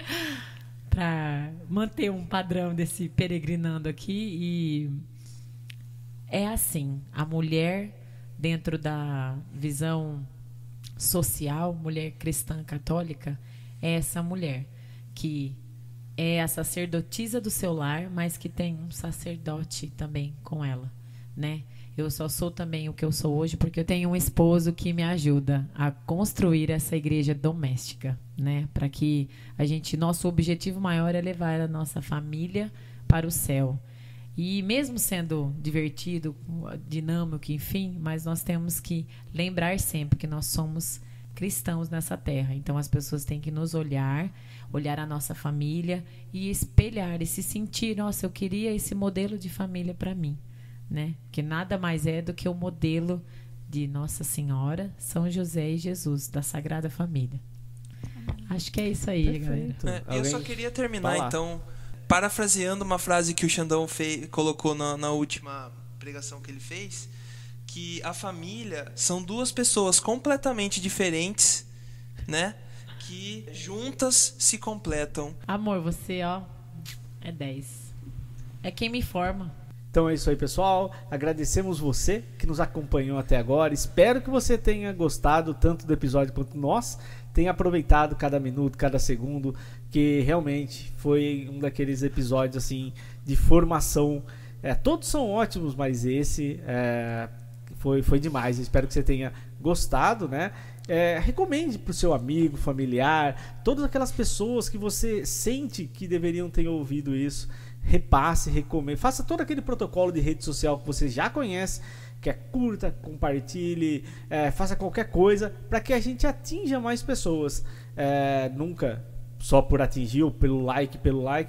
para manter um padrão desse peregrinando aqui. E é assim, a mulher, dentro da visão social, mulher cristã católica, é essa mulher que é a sacerdotisa do seu lar, mas que tem um sacerdote também com ela, né? Eu só sou também o que eu sou hoje porque eu tenho um esposo que me ajuda a construir essa igreja doméstica, né? Para que nosso objetivo maior é levar a nossa família para o céu. E mesmo sendo divertido, dinâmico, enfim, mas nós temos que lembrar sempre que nós somos cristãos nessa terra. Então as pessoas têm que nos olhar a nossa família e espelhar e se sentir, nossa, eu queria esse modelo de família para mim, né? Que nada mais é do que o modelo de Nossa Senhora, São José e Jesus, da Sagrada Família. Acho que é isso aí, perfeito, galera. Eu só queria terminar, então, parafraseando uma frase que o Xandão colocou na última pregação que ele fez, que a família são 2 pessoas completamente diferentes, né? Que juntas se completam. Amor, você, ó, é 10. É quem me forma. Então é isso aí, pessoal. Agradecemos você que nos acompanhou até agora. Espero que você tenha gostado tanto do episódio quanto nós. Tenha aproveitado cada minuto, cada segundo, que realmente foi um daqueles episódios assim de formação Todos são ótimos, mas esse foi demais. Eu espero que você tenha gostado, né? Recomende para o seu amigo, familiar, todas aquelas pessoas que você sente que deveriam ter ouvido isso. Repasse, recomende, faça todo aquele protocolo de rede social que você já conhece, que curta, compartilhe, faça qualquer coisa para que a gente atinja mais pessoas. Nunca só por atingir ou pelo like,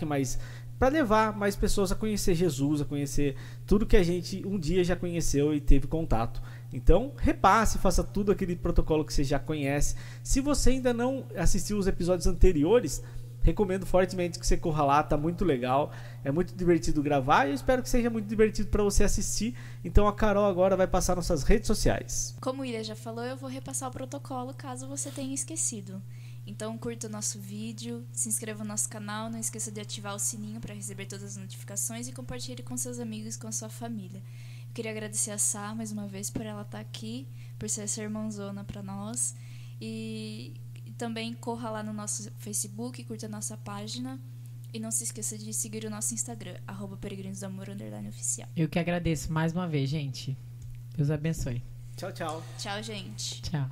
mas para levar mais pessoas a conhecer Jesus, a conhecer tudo que a gente um dia já conheceu e teve contato. Então, repasse, faça tudo aquele protocolo que você já conhece. Se você ainda não assistiu os episódios anteriores, recomendo fortemente que você corra lá, tá muito legal. É muito divertido gravar e eu espero que seja muito divertido para você assistir. Então a Carol agora vai passar nossas redes sociais. Como o William já falou, eu vou repassar o protocolo caso você tenha esquecido. Então curta o nosso vídeo, se inscreva no nosso canal, não esqueça de ativar o sininho para receber todas as notificações e compartilhe com seus amigos e com a sua família. Eu queria agradecer a Sá mais uma vez por ela estar aqui, por ser essa irmãzona para nós. E também corra lá no nosso Facebook, curta a nossa página. E não se esqueça de seguir o nosso Instagram, @peregrinosdoamor_oficial. Eu que agradeço mais uma vez, gente. Deus abençoe. Tchau, tchau. Tchau, gente. Tchau.